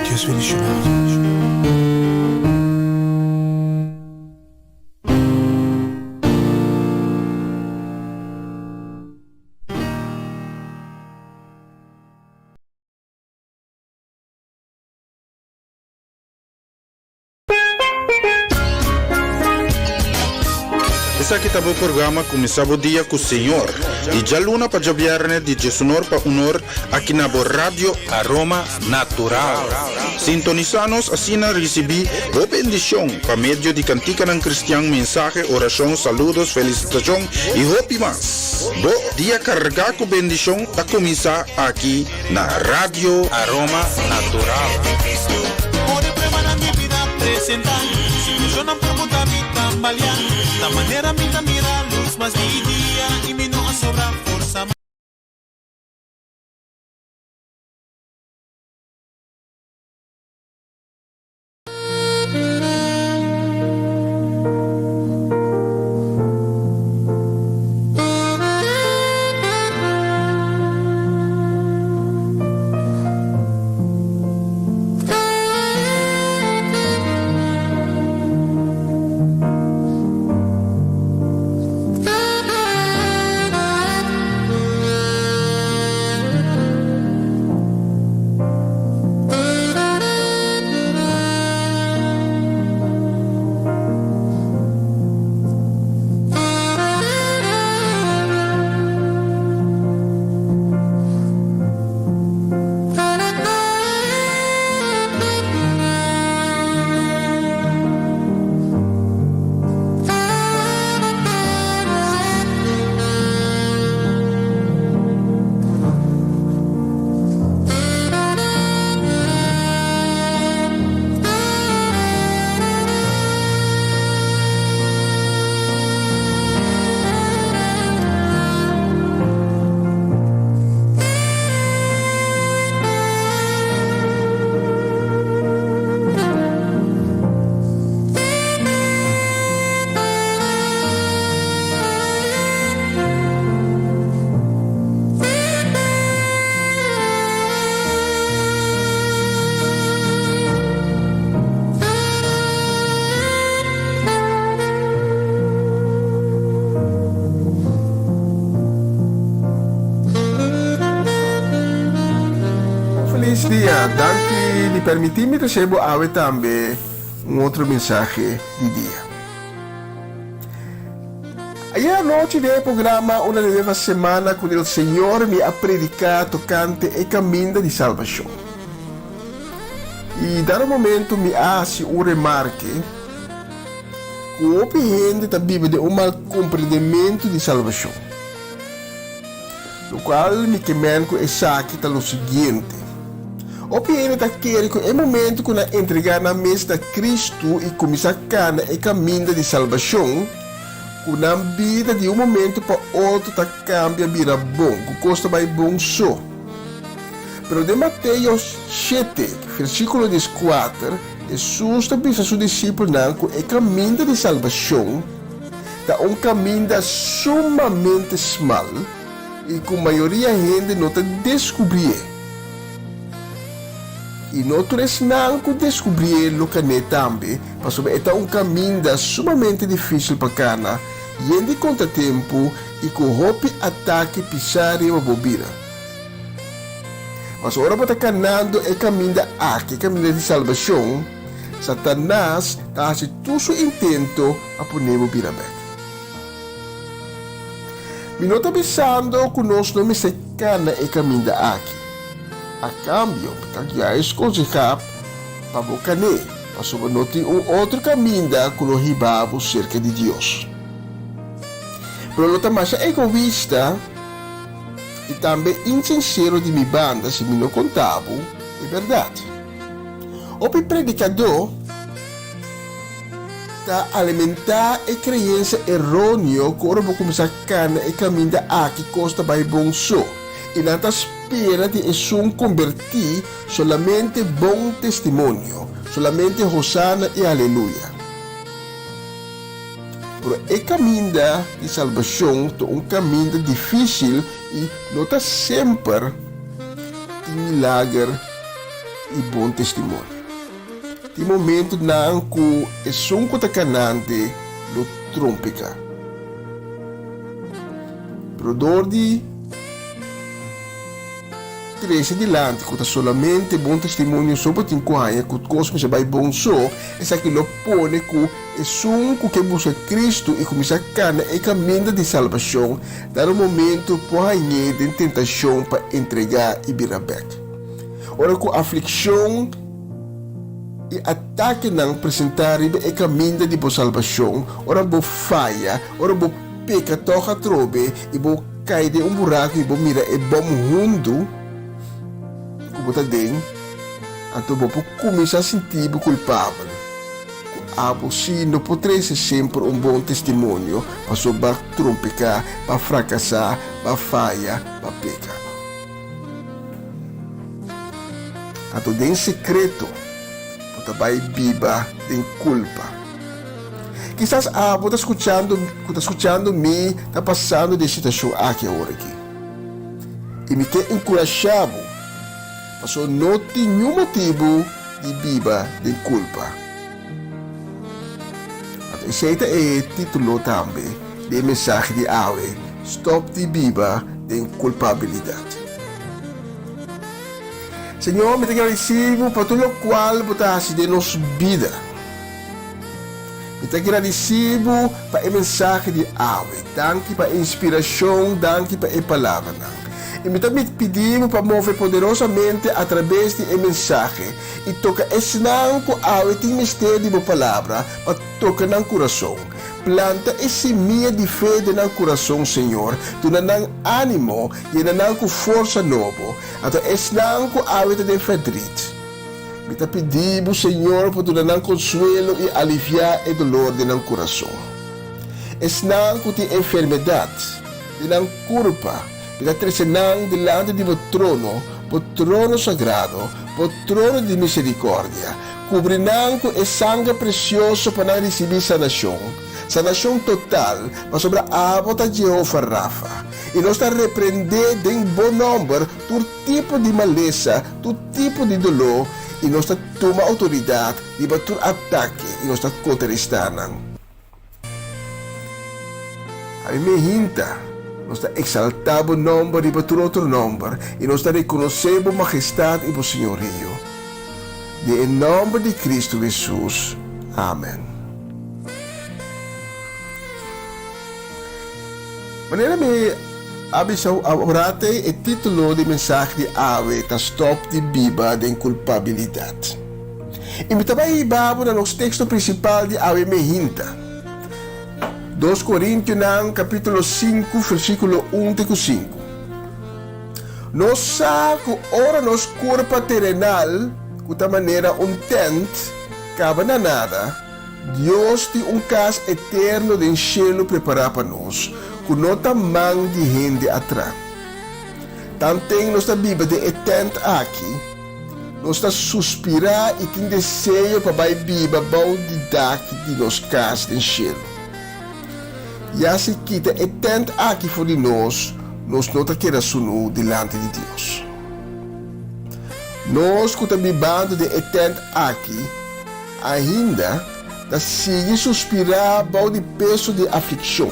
Dios bendicionado. Essa aqui tá o programa começava o dia com o Senhor. De Jaluna para Javierne, de Jesunor para Unor, aqui na Rádio Aroma Natural. Sintonizanos assim na recebi boa bendição para meio de cantica ng cristiano, mensagem, oração, saludos, felicitação e hope mas. Bo dia carregar com bendição a começar aqui na Rádio Aroma Natural. Ore prema na minha vida apresentar, situação não pergunta me tambalear. Da maneira me da mira luz, mas dia e me não sobra força. feliz día. Danke de permitirme receber hoy también un otro mensaje de día. Ayer anoche del programa una nueva semana con el Señor me ha predicado tocante el camino de salvación. Y dado momento me hace un remarque que mucha gente está viviendo un mal comprendimiento de salvación. Lo cual me comunico exacto lo seguinte. Mucha gente está querendo que el momento que nos entregar a mesa de Cristo y comienza a caminar el camino de salvación, una vida de un momento para otro está cambia vida bom, que costa mais bom só. Pero de Mateus 7, versículo 14, Jesus avisa a seus discípulos que o caminho de salvação é um caminho sumamente small e com a maioria da gente não está descobrir. E nós não descobrir o que é também, porque é um caminho sumamente difícil para cana, e de contratempo e com roupa ataque pisar e uma bobira. Mas ora para estar canando o caminho da aqui, o caminho de salvação, Satanás está fazendo todo o seu intento a pôr o bobira back. Me não está pensando que nós não me secana o caminho da aqui. A cambio, porque já escolheu para boca ne, mas sobre não tem outro caminho que nós ribamos cerca de Deus. Pero não está mais egoísta e também insincero de minha banda se me não contava, é verdade. O predicador está alimentar a crença errônea que ora vou começar a caminhar e caminho da aqui costa vai bom só. E não está espera de isso convertir solamente bom testemunho, solamente Hosanna e Aleluia. Pero o caminho de salvação é um caminho difícil e não está sempre de milagre e bom testemunho. Tem momento na que é som que está canante lo trompica. Pero dor de 13 adiante, que solamente bom testemunho sobre 5 anos, que coisa se vai bom só, é que lo pone que é som que busca Cristo e começa a caminhar e caminho de salvação, dar um momento para ganhar de tentação para entregar e virar back. Ora com aflição e ataque não apresentar o caminho de salvação, ora vou falha, ora vou pecar toca trobe e vou cair de buraco e vou mirar e bom mundo. Bota dentro, então vou começar a sentir culpável. Se não poderia ser sempre um bom testemunho, mas só para trompicar, para fracassar, para falhar, para pecar. Então, tem secreto, você vai viver tem culpa. Quizás você está escutando-me, está passando de situação aqui agora. E me quer encorajado. Mas não tem nenhum motivo de viver de culpa. Esse é o título também da mensagem de hoje. Stop de viver de culpabilidade. Senhor, me agradecido por tudo o qual você faz de nossa vida. Me agradecido por a mensagem de hoje. Danke pela inspiração, danke pela palavra. E me também pedimos para mover poderosamente através de mensagem e tocar esse nanco ao tem mistério de palavra para tocar no coração. Planta esse semente de fé no coração, Senhor. Tu não ânimo e não com força nova. Então esse nanco ao tem fedrit. Me pedimos, Senhor, para tu não consuelo e aliviar o dolor de no coração. Esse nanco tem enfermidade, de não culpa. Pela tresenang delante de vo trono sagrado, vo trono de misericórdia. Cubrinang com o sangue precioso para receber sanação total, mas sobre a água de Jeová Rafa. E nós está repreender em bom número todo tipo de maleza, todo tipo de dolor, e nós está toma autoridade de bater ataque, e nós está contrarrestando. Aí me hinta. nós exaltamos o nome de outro nome e nós reconhecemos a majestade e o senhorio. Em nome de Cristo Jesus. Amém. Maneira me abençoe o título de mensagem de Ave está Stop de Biba de culpabilidade. E me também vamos no texto principal de Ave Mehinta. 2 Coríntios capítulo 5, versículo 1 e 5. Nós sabemos que ora nos corpo terrenal, de maneira tent, acaba na nada, Deus tem casa eterno do cielo preparado para nós, com nota mão de gente atrás. Tanto nossa Bíblia de tent aqui, nós está suspirar e tem desejo para a Bíblia de daqui de nos casa do cielo. E assim que é tent aqui for de nós não quer sunu delante de Deus. Nós que também bando de tent aqui, ainda da sigue suspirar para o peso de aflição.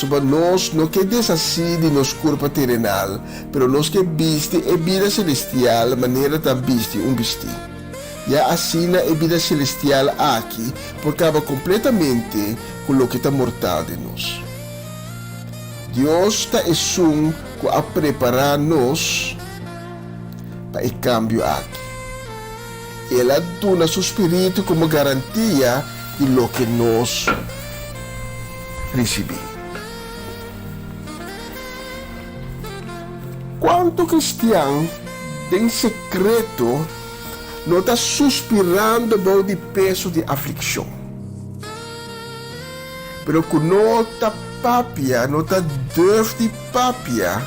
Para nós não quer desasir de nosso corpo terrenal, mas nós quer viste a vida celestial maneira de viste vestido. E assim a vida celestial aqui, porque acaba completamente com o que está mortal de nós. Deus está a preparar-nos para o cambio aqui. Ela dá seu espírito como garantia de lo que nós recebemos. Quanto cristiano tem secreto não está suspirando por de peso de aflição. Pero que não está papia, não está dor de papia,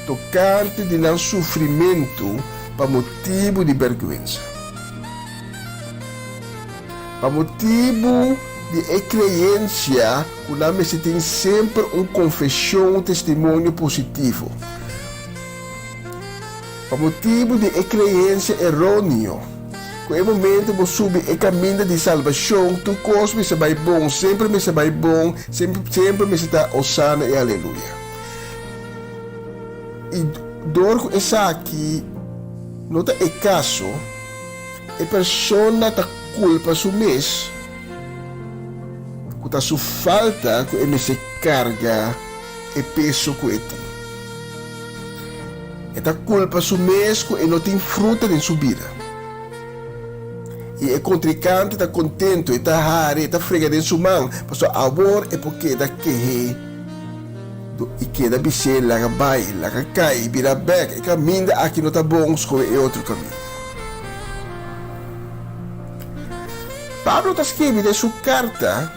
tocante de não sofrimento para motivo de vergonha. Para motivo de crença, que nós tem sempre confissão, testemunho positivo. Para motivo de crença errônea, com o momento você sube o caminho de salvação, tu coisa me vai bom, sempre me vai bom, sempre me está osana e aleluia. E dor essa aqui, não é caso, a pessoa está culpa su mês, que está sua falta, que ele se carga e peso que ele. Esta culpa su mês que ele não tem fruta em sua vida. E é contricante, está contente, está rare, está fregado em sua mão. Mas o amor é porque está querer. E queda bicel, laga vai, laga cai, vira back. E caminha aqui não está bom, escolhe outro caminho. Pablo está escrevendo em sua carta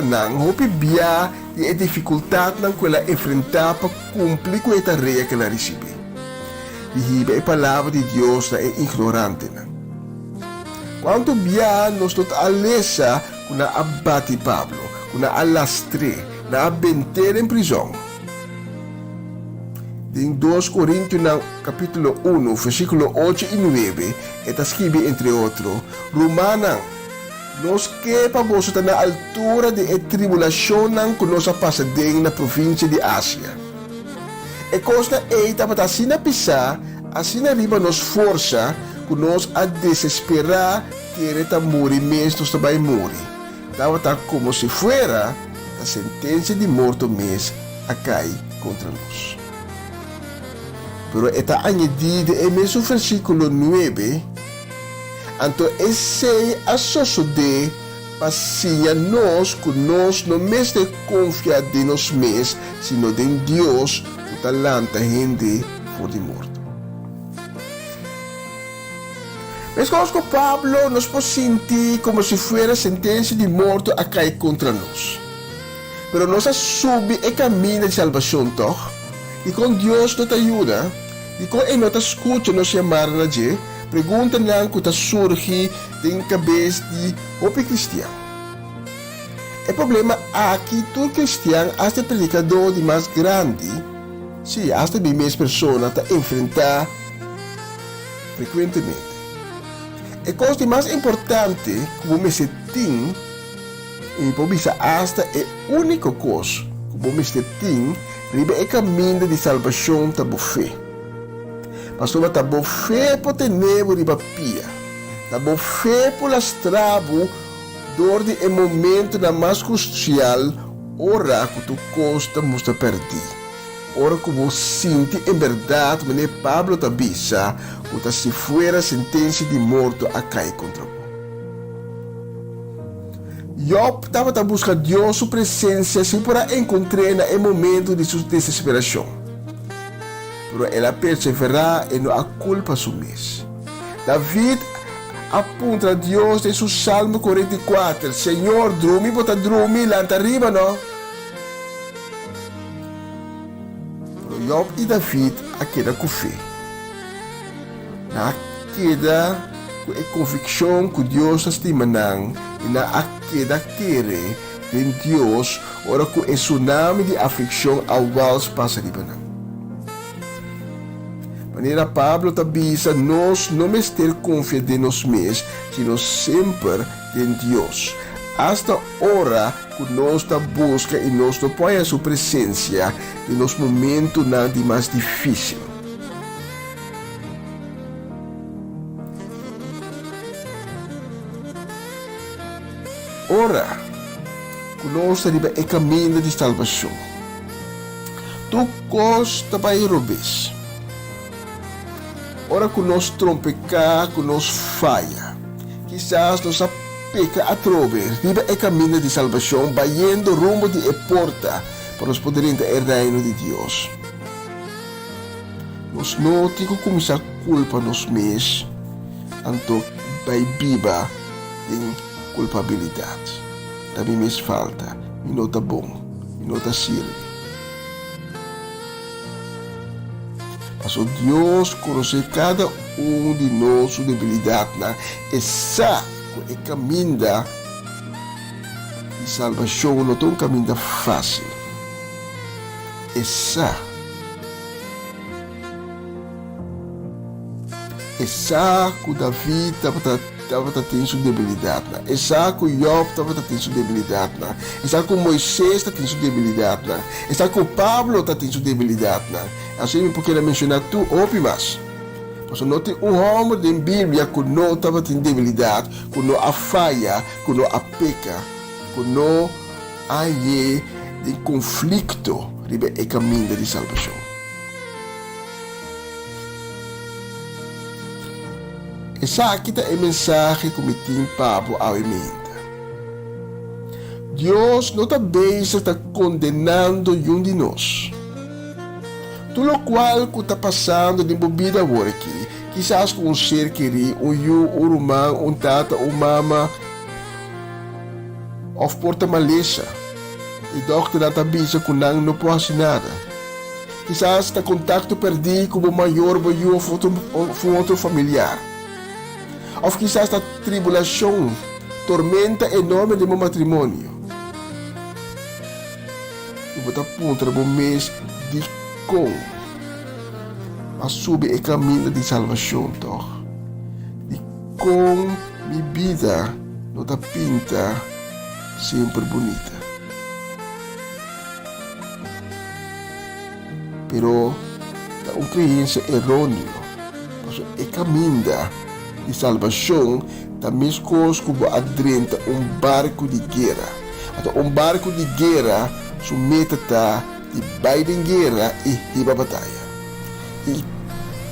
não, hope bia e a dificuldade não que ela enfrentar para cumprir com a tarefa que ela recebe. E a palavra de Deus é ignorante. Quanto bia nós estamos alessa com a abate Pablo, com a alastre, na abenter em prisão. Em 2 Coríntios, capítulo 1, versículo 8 e 9, está escrito, entre outros, Romana, nós que para você estar na altura de tribulação que nós passamos na província de Ásia. E coisa é para assim na pisar, assim arriba nos força, que nós a desesperar, que ele está morrer mesmo, nós vai morrer. Estava como se fuera a sentença de morto mesmo a cair contra nós. Pero está añadido en mesmo versículo 9, então esse a suceder para sim a nós que nós não mais de confiar de nós mesmos, sino de Deus que talanta gente for de morto. Mas com Pablo nos pode sentir como se fuera sentença de morto a cair contra nós. Pero nós sube o caminho de salvação, toch? E com Deus nos ajuda, e com Ele nos escuta nos chamar na gente, pergunta lang que surge em cabeça de hope cristiano. O problema aqui, todo cristiano, hasta predicador de mais grande, sim, hasta de mais pessoas a enfrentar frequentemente. A coisa mais importante que você tem E pobisa hasta é único coisa que o Mr. Ting riba é caminho de salvação ta fé. Mas sobre ta fé pode nevo riba pia. Ta fé por las trabo dor de é momento na mais crucial ora que tu costa musta perder. Ora que você sente em verdade que Pablo ta bisa que se fuera sentença de morto a cair contra você. Job estava a buscar Deus sua presença se para encontrar no momento de sua desesperação. Mas ela perseverar e não a culpa sumisse. David apunta a Deus em seu Salmo 44. Senhor, dormi, bota dormi, lá arriba, não? Mas Job e David a queda com fé. Na queda é convicção que Deus estima não e na queda querer em Deus ora que é tsunami de aflição ao qual passa de banão. Maneira Pablo tabisa nós não ter confiança em nós mesmos, sino sempre em Deus. Hasta hora que nós busca e nós põe a sua presença em nos momentos nada mais difícil. Ora, conosco riba é caminho de salvação. Tu costa para irobes. Ora conosco trompecar, conosco falha. Quizás nos peca a trove, riba é caminho de salvação, bayendo rumo de porta para nos poder entrar no reino de Deus. Nos não tem que começar a culpa nos mesmos, anto vai viva em culpabilidade. Também me falta, me nota bom, me nota sirve. Mas o Deus conhece cada de nós sua debilidade, e sabe que o caminho de salvação não é um caminho fácil. E sabe que David estava tendo sua debilidade. E sabe que Job estava tendo sua debilidade. E sabe que Moisés está tendo sua debilidade. E sabe que Pablo está tendo sua debilidade. Assim, porque ele mencionou tu opimas. Mas não tem homem da Bíblia que não estava tendo debilidade, que não há falha, que não há peca, que não há de conflito ribe é caminho de salvação. Essa aqui é a mensagem que me tem Pablo ao emenda. Deus não está condenando um de nós. Tudo o qual que está passando de vida agora aqui, quizás com um ser querido, um irmão, um tata, uma mama, ou porta maleza, e doctor está avisa que não pode fazer nada. Quizás está contato perdido com o maior ou outro familiar. Ou quizás está tribulação, tormenta enorme de meu matrimônio. E você aponta para o mês de com a subir o caminho de salvação, toch? E com minha vida não está pinta sempre bonita. Pero é uma crença errônea. O caminho de salvação também como adrenta um barco de guerra. Então, um barco de guerra submete-se de baile em guerra e riba batalha. E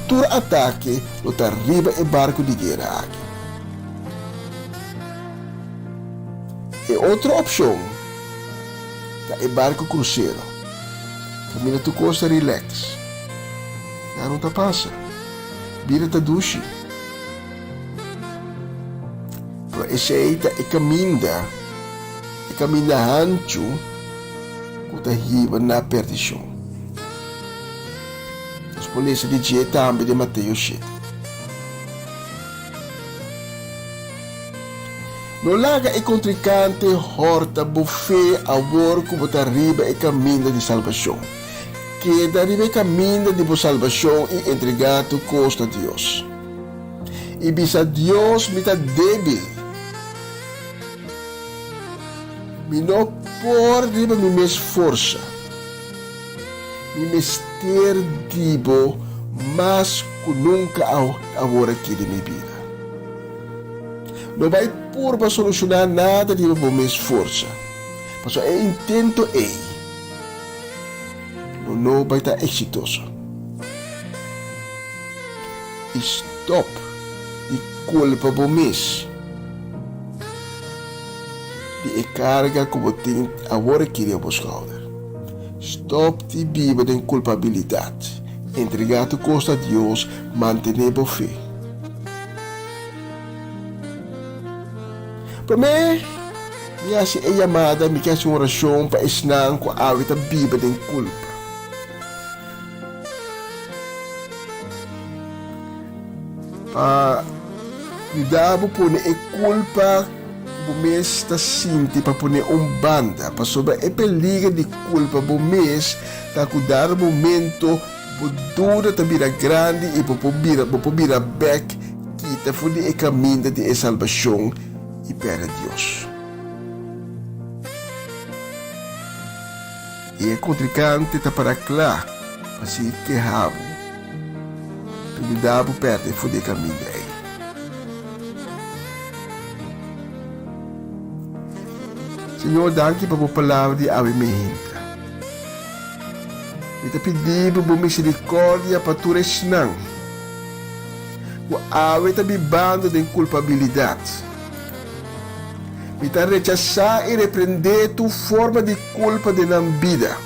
todo ataque não está riba e barco de guerra aqui. E outra opção é barco cruzeiro. Camina tu costa relax. Já não tá passa. Vira ta dushi. Pero esse aí é caminha ancho que tá riba na perdição. Os polícias de dia também de Mateus 7. No laga é contrincante, horta, buffet, amor, como tá riba é caminho de salvação. Que darive caminho de salvação e entregado costa a Deus. E bisa Deus me tá débil. Mi não pode me me esforça. Mi mister dibo, mas que nunca agora aqui de minha vida. Não vai por para solucionar nada de me esforça. Mas eu intento não vai estar exitoso. Stop de culpa por mês. De carga como tem agora aqui de buscar. Stop de viver de culpabilidade. Entregar tu costa a Deus, manter a fé. Para mim, minha chamada me quer uma oração para ensinar com a vida viver de culpa. Para cuidar por pôr a culpa o mês está sinti para pôr banda para sobre a perigo de culpa o mês para cuidar o momento por dura também grande e por vir back que está fundo o caminho de salvação e para Deus. E é contrincante está para claro para se quejar para cuidar por perto fundo o caminho aí. Senhor, danke para a palavra de ave mehinta. Eu te pedi por misericórdia para tu resnang. O ave te bibando de culpabilidade. Me te rechazar e repreender tu forma de culpa de na vida.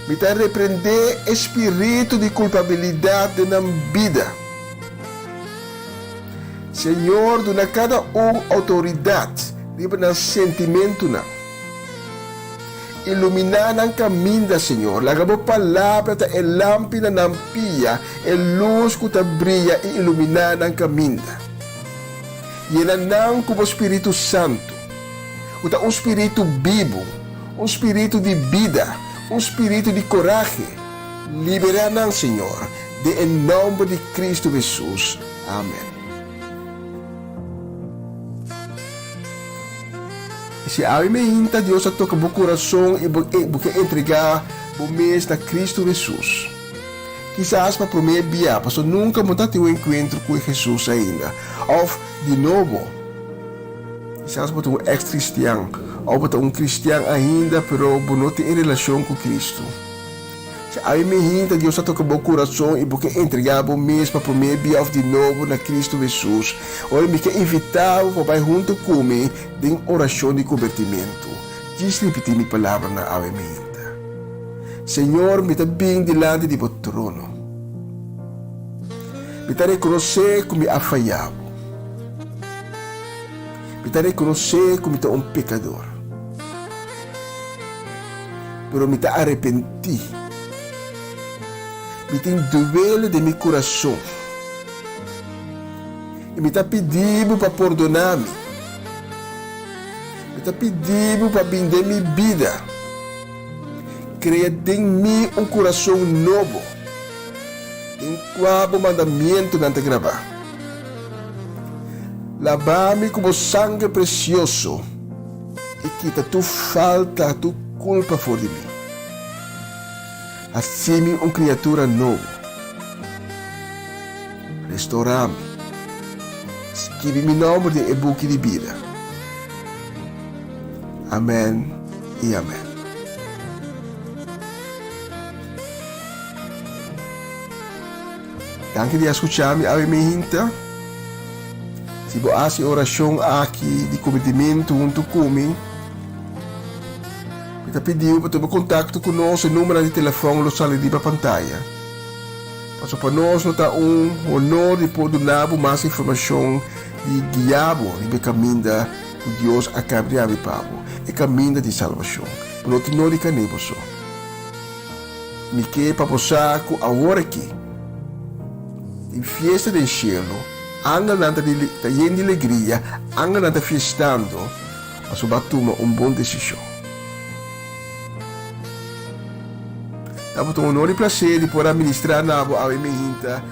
Me te repreender espírito de culpabilidade de na vida. Senhor, dona cada autoridade. Liba ng sentimento na. Ilumina ng caminho, Senhor. Laga mo palavra ta elampi na nampia, luz ko ta brilha e ilumina ng caminho. Yenanang como Espírito Santo. Uta espírito vivo, espírito de vida, espírito de coragem. Libera ng Senhor, de em nome de Cristo Jesus. Amém. Se ave me hinta Deus a tocar o coração e porque entregar o mês na Cristo Jesus. Quizás para primeira via, mas nunca montar ter um encontro com Jesus ainda. Ou de novo, quizás para um ex-cristiano, ou para um cristiano ainda, pero não tem relação com Cristo. Se ave me hinta Deus a tocar o coração e porque entregar o mês para primeira via de novo na Cristo Jesus. Olha, me quer invitar para junto comigo em oração de convertimento. Diz repetir minha palavra na ave me hinta. Senhor, me está bem delante de o trono. Me está reconhecer como me afaiado. Me está reconhecer como me um pecador. Pero me está arrepentir. Me tem duelo de meu coração. E me está pedindo para perdonar-me. Me está pedindo para vender minha vida. Cria em mim um coração novo. Em qual o mandamento não te gravar. Lava-me com o sangue precioso. E quita tu falta, tu culpa fora de mim. Assim uma criatura nova. Restaurar-me. Escreve meu nome de e-book de vida. Amém e amém. Danke de escuchar-me, ave me hinta. Se você faz oração aqui de cometimento junto comigo, eu pediu para tomar contato conosco, o número de telefone lo sale di pantalla. Mas para nós não está honor de poder dar mais informação de guiabo no caminho de Deus a cabrear de pavo, o caminho de salvação. Não te não dica nem você. Me quer para você que agora aqui, em fiesta do cielo, anga nanta de alegria, anga nanta festando, mas vai tomar boa decisão. Dá-me o honor e prazer de poder ministrar na ave me hinta.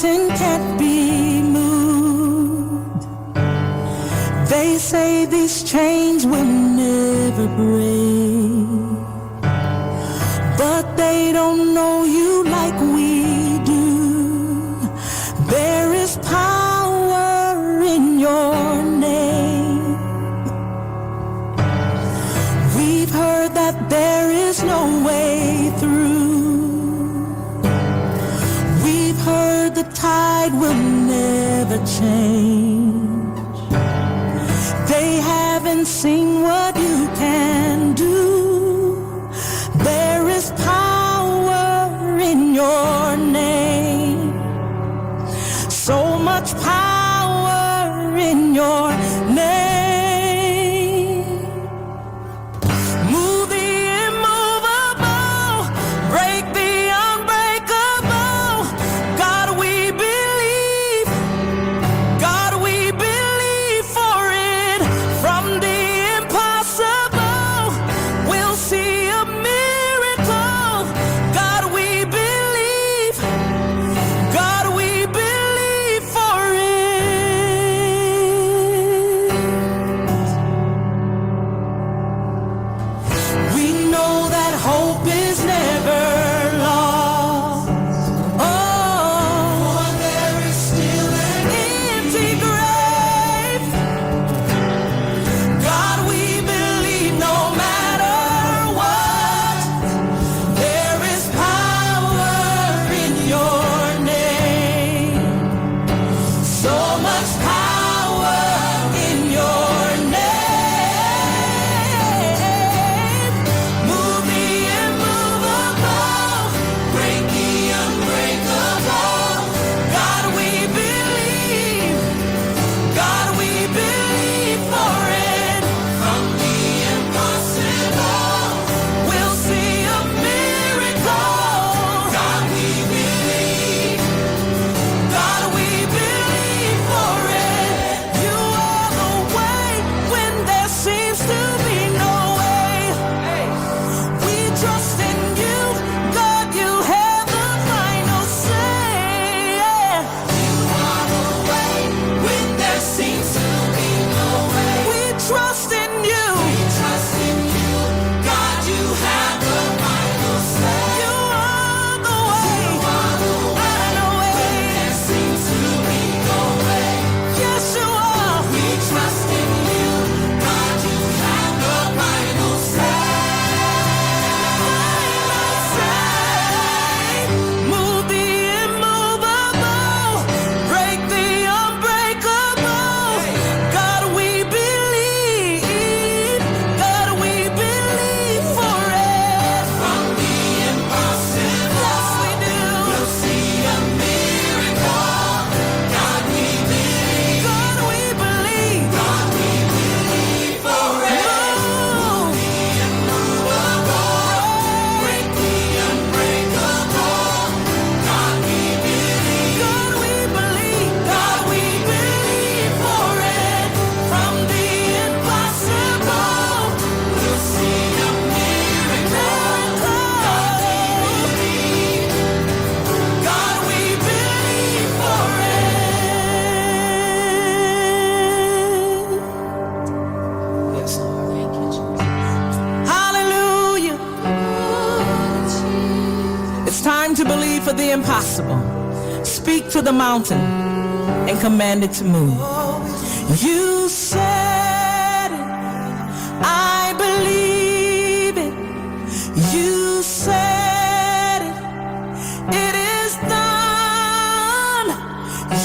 mountain can't be moved. They say these chains will never break, but they don't know you like we do. There is power in your name. We've heard that there is no way through. We've heard the tide will never change. They haven't seen what you can do. There is power in your name. So much power in your name. Move the immovable, break the unbreakable. God, we believe. God, we believe for it. From the impossible, we'll see a miracle. God, we believe. God, we believe for it. We know that hope is never lost. Oh, there is still an empty grave. God, we believe no matter what, there is power in your name. So much power in your name. Move the immovable, break the unbreakable. God, we believe. God, we believe for it. From the impossible, we'll see a miracle. God, we believe. God, we believe for it. You are the way when there seems to be no way. We trust in you, God, you have the final say. You are the way when there seems to be no way. We trust in you. We trust in you, God, you have the final say. You are the way. You are the way when there seems to be no way. Yes, you are. We trust in you, God, you have the final say. Move the immovable, break the unbreakable. God, we believe. God, we believe for it. From the impossible, yes, we do. We'll see a miracle. God, we believe. God, we believe. God, we believe for it. Move the immovable, break the unbreakable. God, we believe. God, we believe. God, we believe for it. From the impossible, we'll see a miracle. God, we believe. God, we believe for it. Yes, Lord. Thank you, Jesus. Hallelujah. It's time to believe for the impossible. Speak to the mountain and command it to move. You said it. I believe it. You said it. It is done.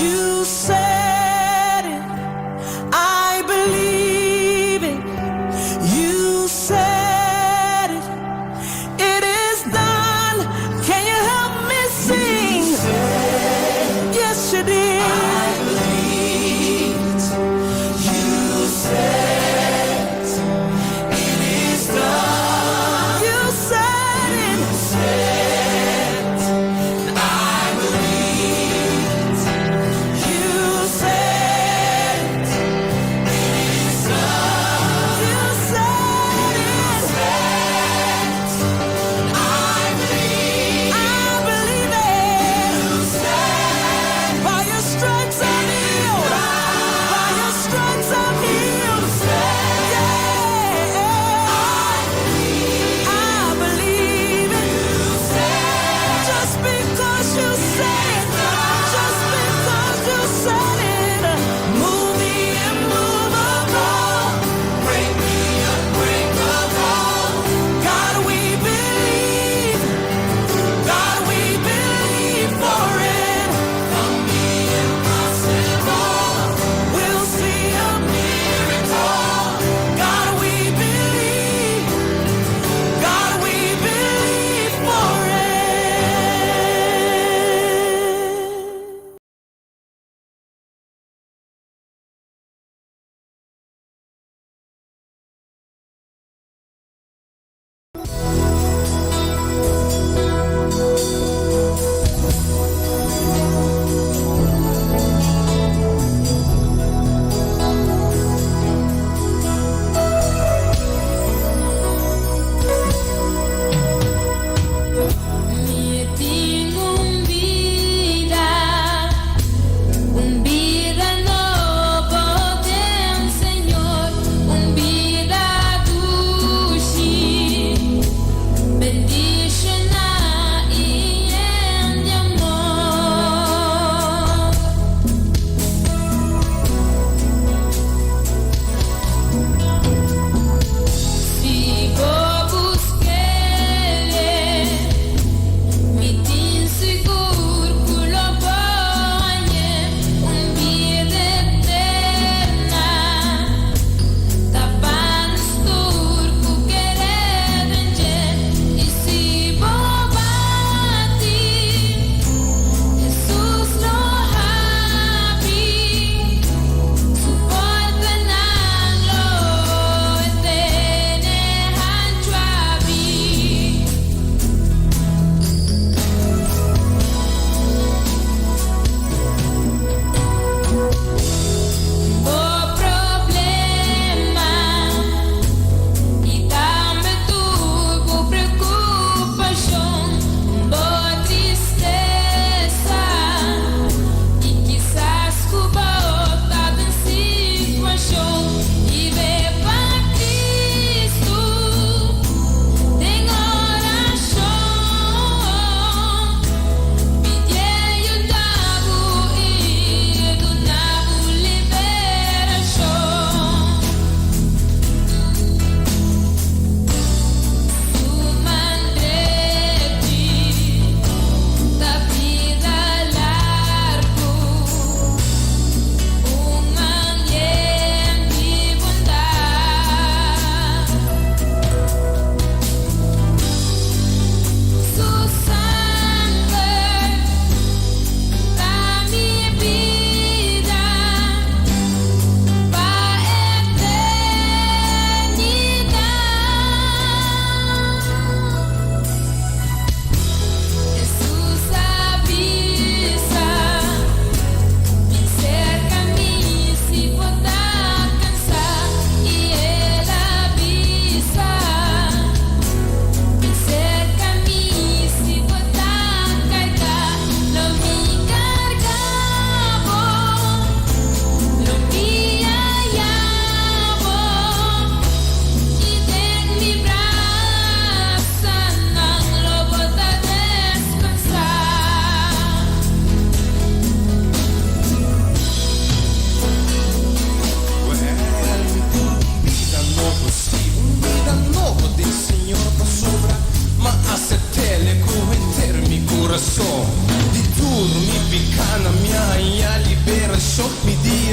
You said it. I believe it. You said it. It is done. Can you help me sing? Yes, you did. I believe you said it is done. You said it. You said I believe you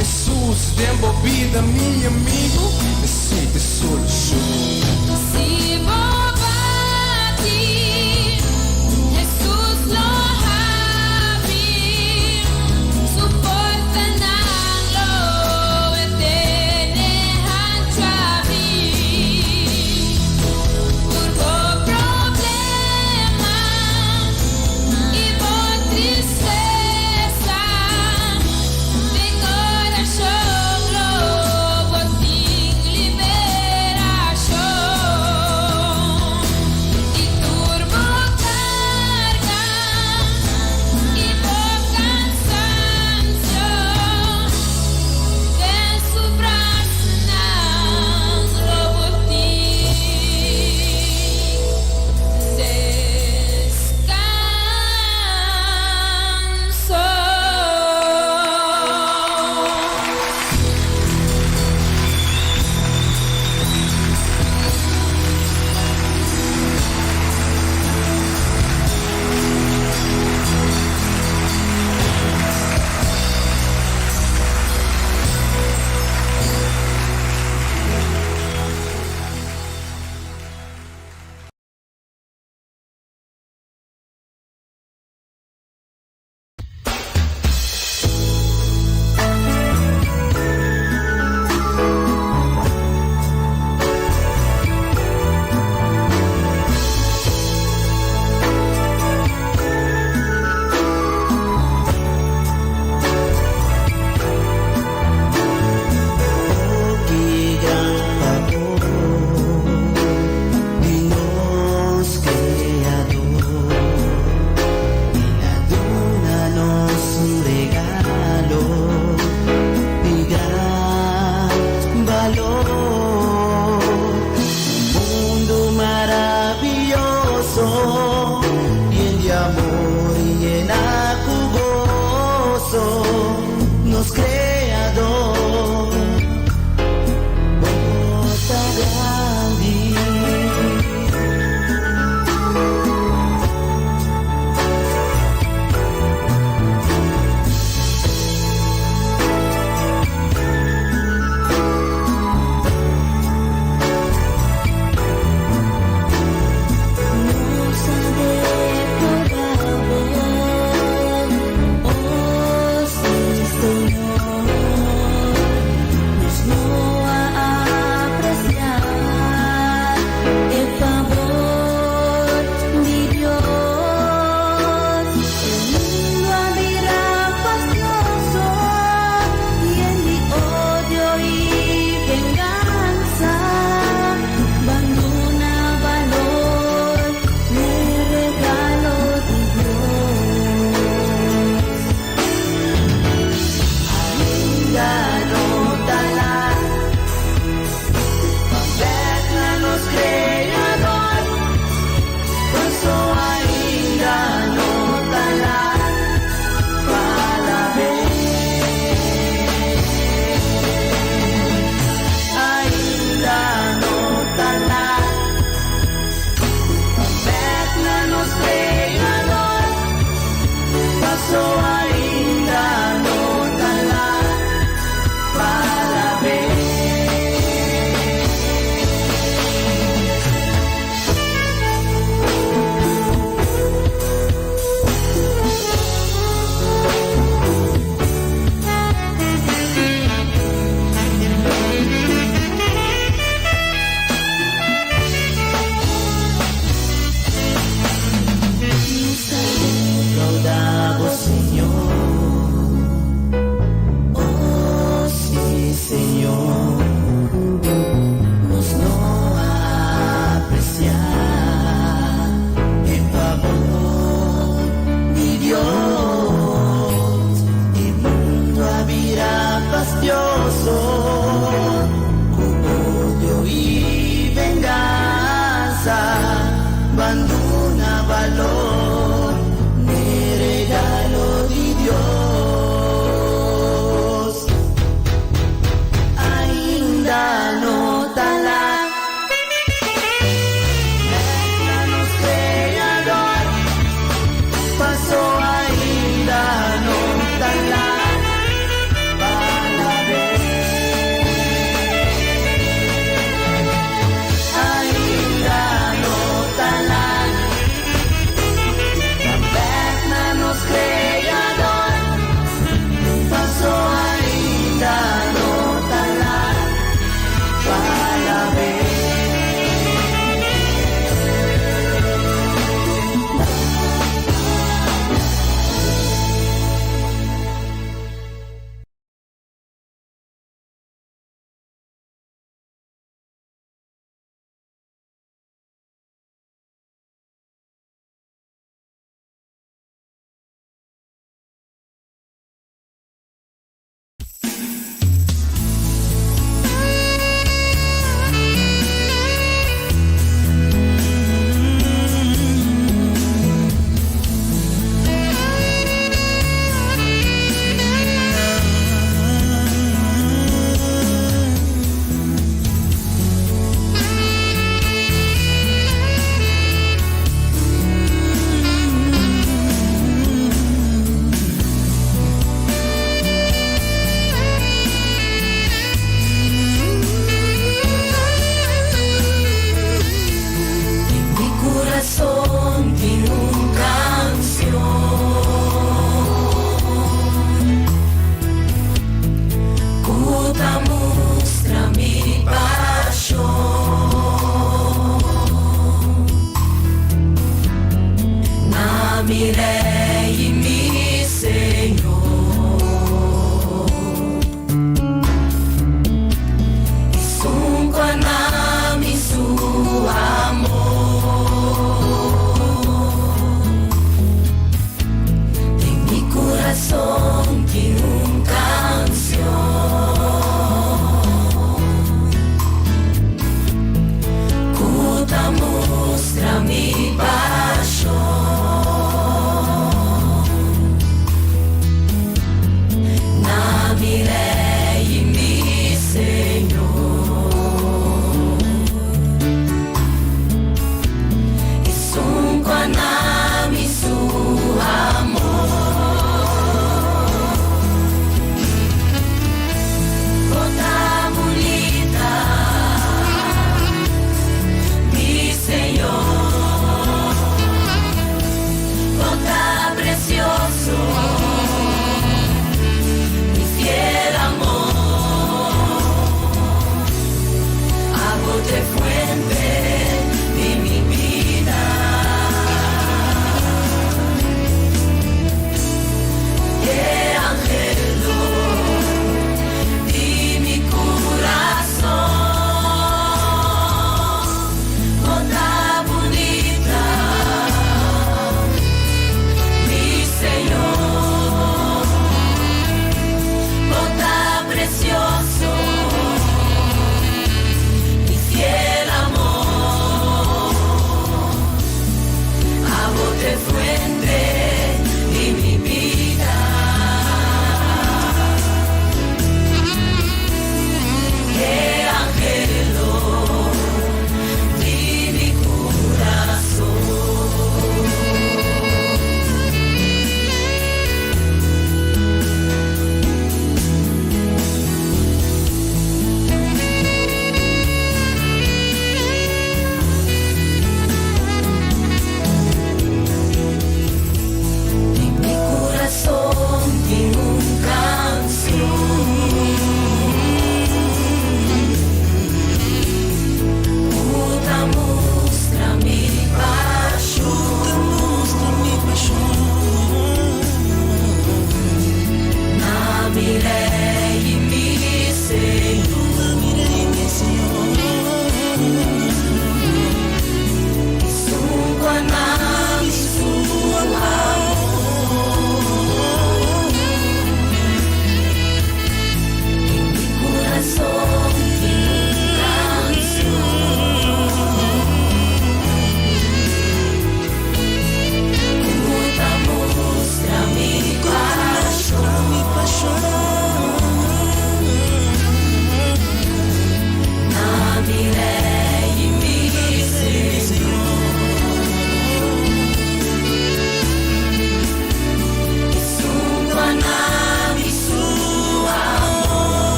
Jesus deu vida, meu amigo, aceita a solução. Si bobati, Jesus lo habi, suporta ng lo etenehan chabi. Turbo problema, ibo tristeza, de coração lobo ting liberação. E turbo carga, ibo cansancio, que sobrasse ng lobo ting descanso. Dios creador, adónanos un regalo de gran valor. Un mundo maravilloso, lleno de amor y llena de gozo, nos creador. Bota grande. No sabe por amor, oh sí, Señor.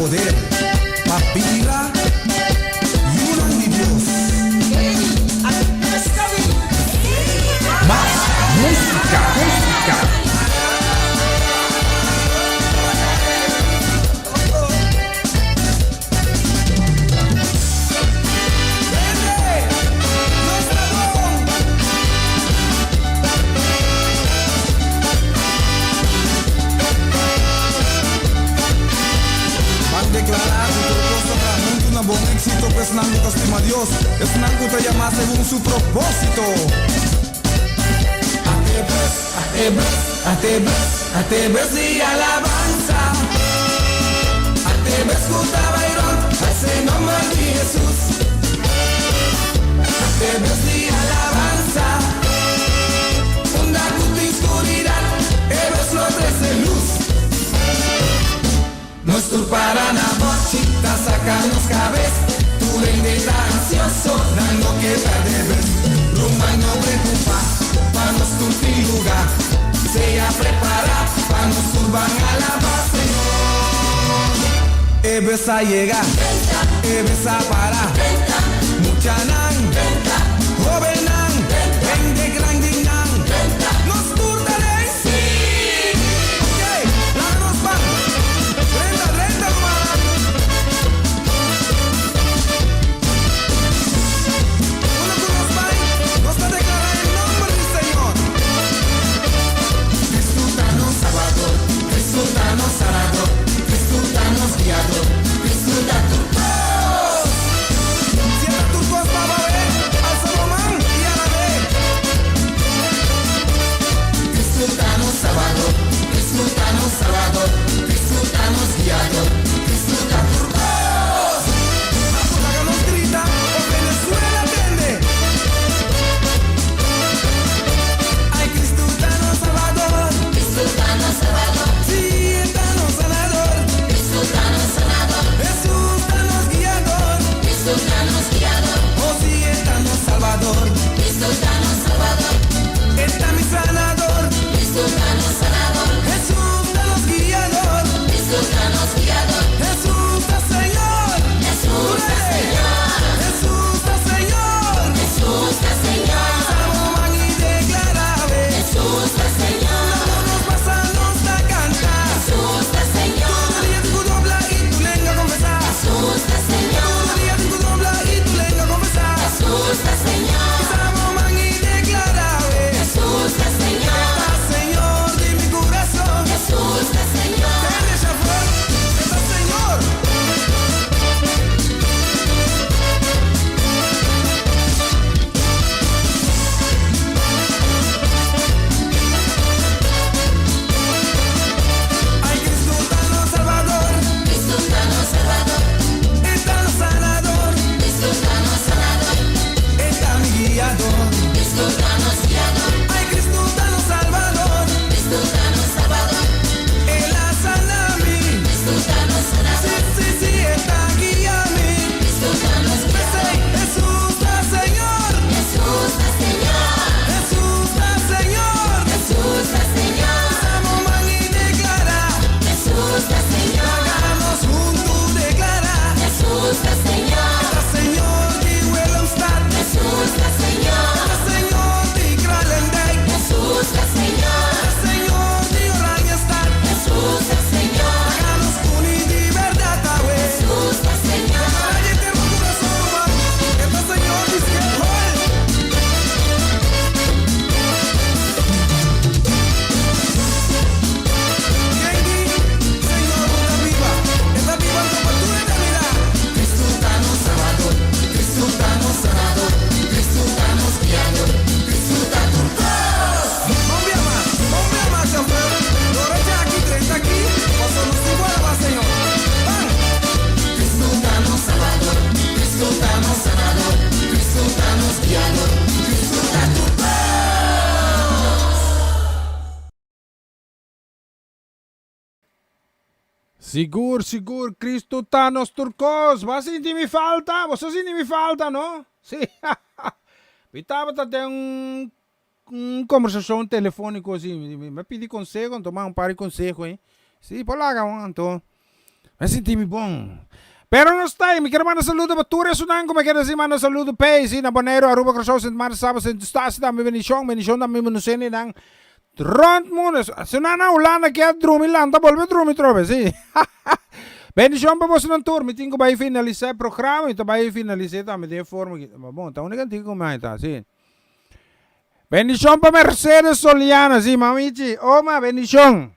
poder, papila y una de Dios. Más música, música. Van declarar que cosa realmente un buen éxito, pues nango estima a Dios, es nango te llama según su propósito. Atebes y alabanza, Atebes Cutabairón, al nombre de Jesús. Atebes y alabanza, funda tu oscuridad, Eres lo trece luz. No esturparán a mochita, sacarnos cabeza, tu rey está ansioso, dando que te debes. Rumba y no preocupa, para nos turtir lugar, sea prepara, para nos turban a la base. Ebes a llegar, Ebes a parar, mucha nan, joven nan, vende grande nan, nos turdaré. Ok, la nos van, renta, man. Uno con los van, nos va a declarar el nombre del Señor. Disfrútanos Salvador, disfrútanos Sanador, disfrútanos Guiador, disfruta tu voz. Sienta tu voz para ver al Salomón y a la vez. Disfrútanos Salvador, disfrútanos Guiador, disfruta tu voz. Apuraga nos grita, o Venezuela atiende. Ay, disfrútanos Salvador, sí, danos Sanador, Jesús danos Guiador, oh sí, danos Salvador, está mi Sanador, Jesús danos Guiador, Jesús da Señor, Jesús da Señor, Salomón y declarave, no nos pasa, nos da cantar, todo día tu dobla y tu lengua confesar, todo día tu dobla y tu lengua confesar, Salomón y declarave, está Señor de mi corazón, Tene Shavuot, está Señor. Ay, disfrútanos Salvador, está el Sanador, está mi Guiador. Ay, disfrútanos Salvador, Él ha sanado a mí. Sí, está guía a mí. Jesús da Señor, Jesús da Señor, Salomón y declara, hagamos juntos declarar, está Señor de Willemstad, está Señor de Kralendijk, está Señor de Oranjestad, hagamos unir de verdad, Tawe, ay, eterno corazón humano, está Señor dice hoy. Gengi, Señor, está viva en tu eternidad. Disfrútanos Salvador, disfrútanos Sanador, disfrútanos Guiador, disfruta tu voz. Bombea más, chofer. Derecha aquí, 30 aquí, o somos igual va, Señor. Van. Disfrútanos Salvador, disfrútanos Sanador, disfrútanos Guiador, disfruta tu voz. Sigur, Cristo tá nos turcos. Você sente me falta? Você sente me falta, não? Sim. Estava até conversação telefônica assim. Me pedi conselho, tomar par de conselho, hein? Sim, por lá, então. Me sentimi bom. Pero não está, me quero mandar saludo para Ture Sudan, como quero dizer, mandar saludo para Sina Bonero, Aruba Cruzou, Sint Marta Saba, Sint Stasi, da bendição da minha menusene, dan rond mundo. Se não na Holanda que é drumi landa, volve drumi trove, sim. Bendição para você não tour, me tenho que finalizar o programa, então vai finalizar também de forma que, bom, tá única antiga como é, tá, sim. Bendição para Mercedes Soliana, sim, mamichi, oma, bendição.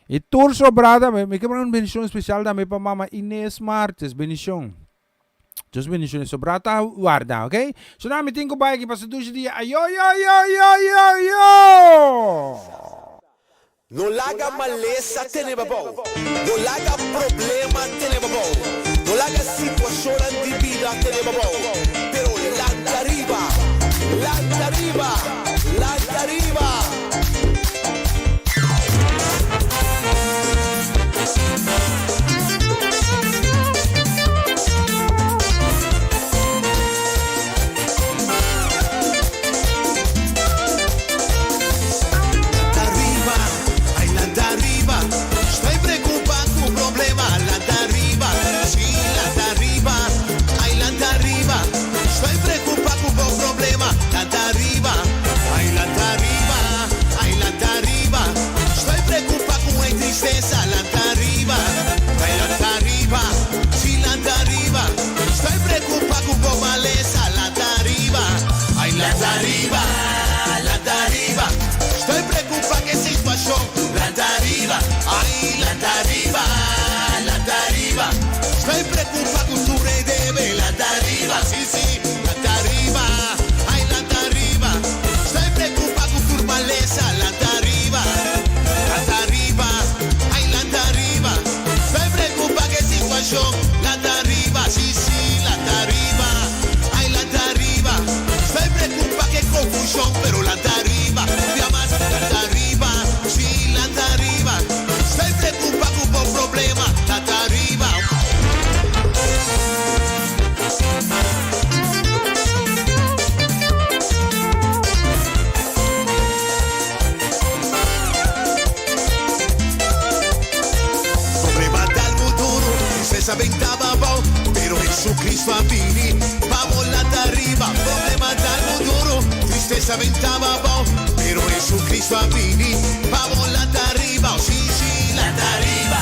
E tour sobrada, me quero uma bendição especial também para mama Inês Martes, bendição. Just bendição sobrada, guarda, ok? So na me tenho que aqui para se duas dias, ayo. No laga maleza tenebabo, no laga problema tenebabo, no laga situación de vida tenebabo, pero la arriba. Pero Jesucristo avvini, vamos là arriba, problema dal duro, tristezza ventava boh, pero Jesucristo avvini, vamos là arriba, sì, là arriba,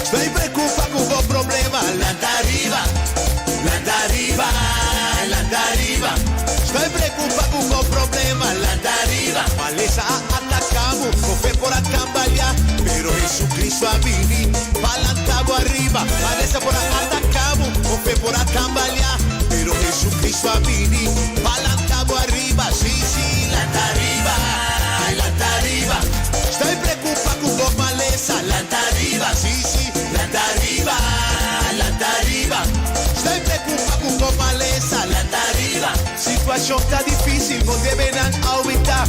stai preocupato con un problema, là arriba, stai preocupato con un problema, là arriba, malesa atacamos, no fue por acamballar, pero Jesucristo avvini, palantavo arriba, malesa por atacamos, no fue por acamballar, pero Jesucristo avvini, palantavo arriba, sì, là arriba, stai preocupato con un malesa, là arriba, sì, là arriba, stai preocupato con un malesa, là arriba, situação tá difícil, não deve não aumentar.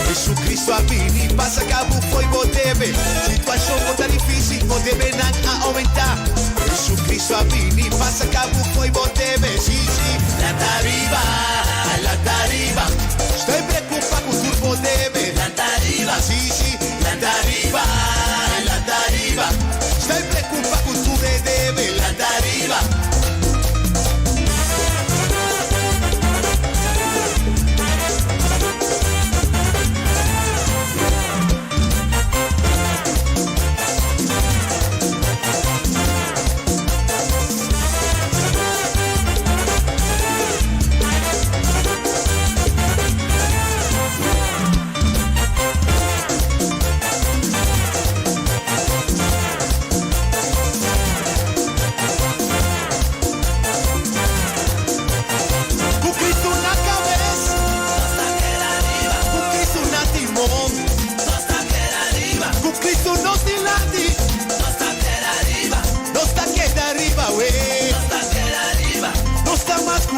Jesucristo avvini, passa cabo foi deve. Situação tá difícil, não deve não aumentar. Jesucristo avvini, passa cabo foi deve. Sì, lá arriba, stai preocupato con turbo deve. Lá arriba, sì, lá arriba, stai preocupato con tu deve. Lá arriba.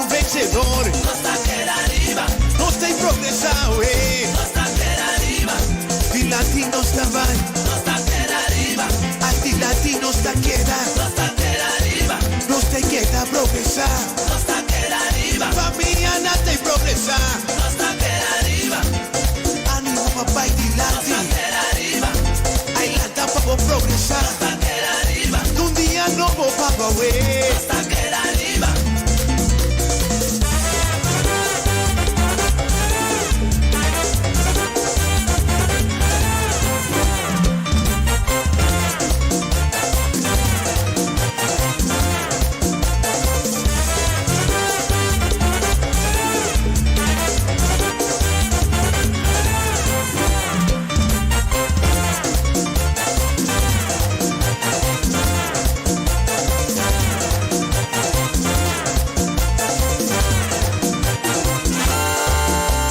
Vencedor, no está progresado, Di latino está mal, a ti latino está queda, no te queda progresar, familia nata y progresar.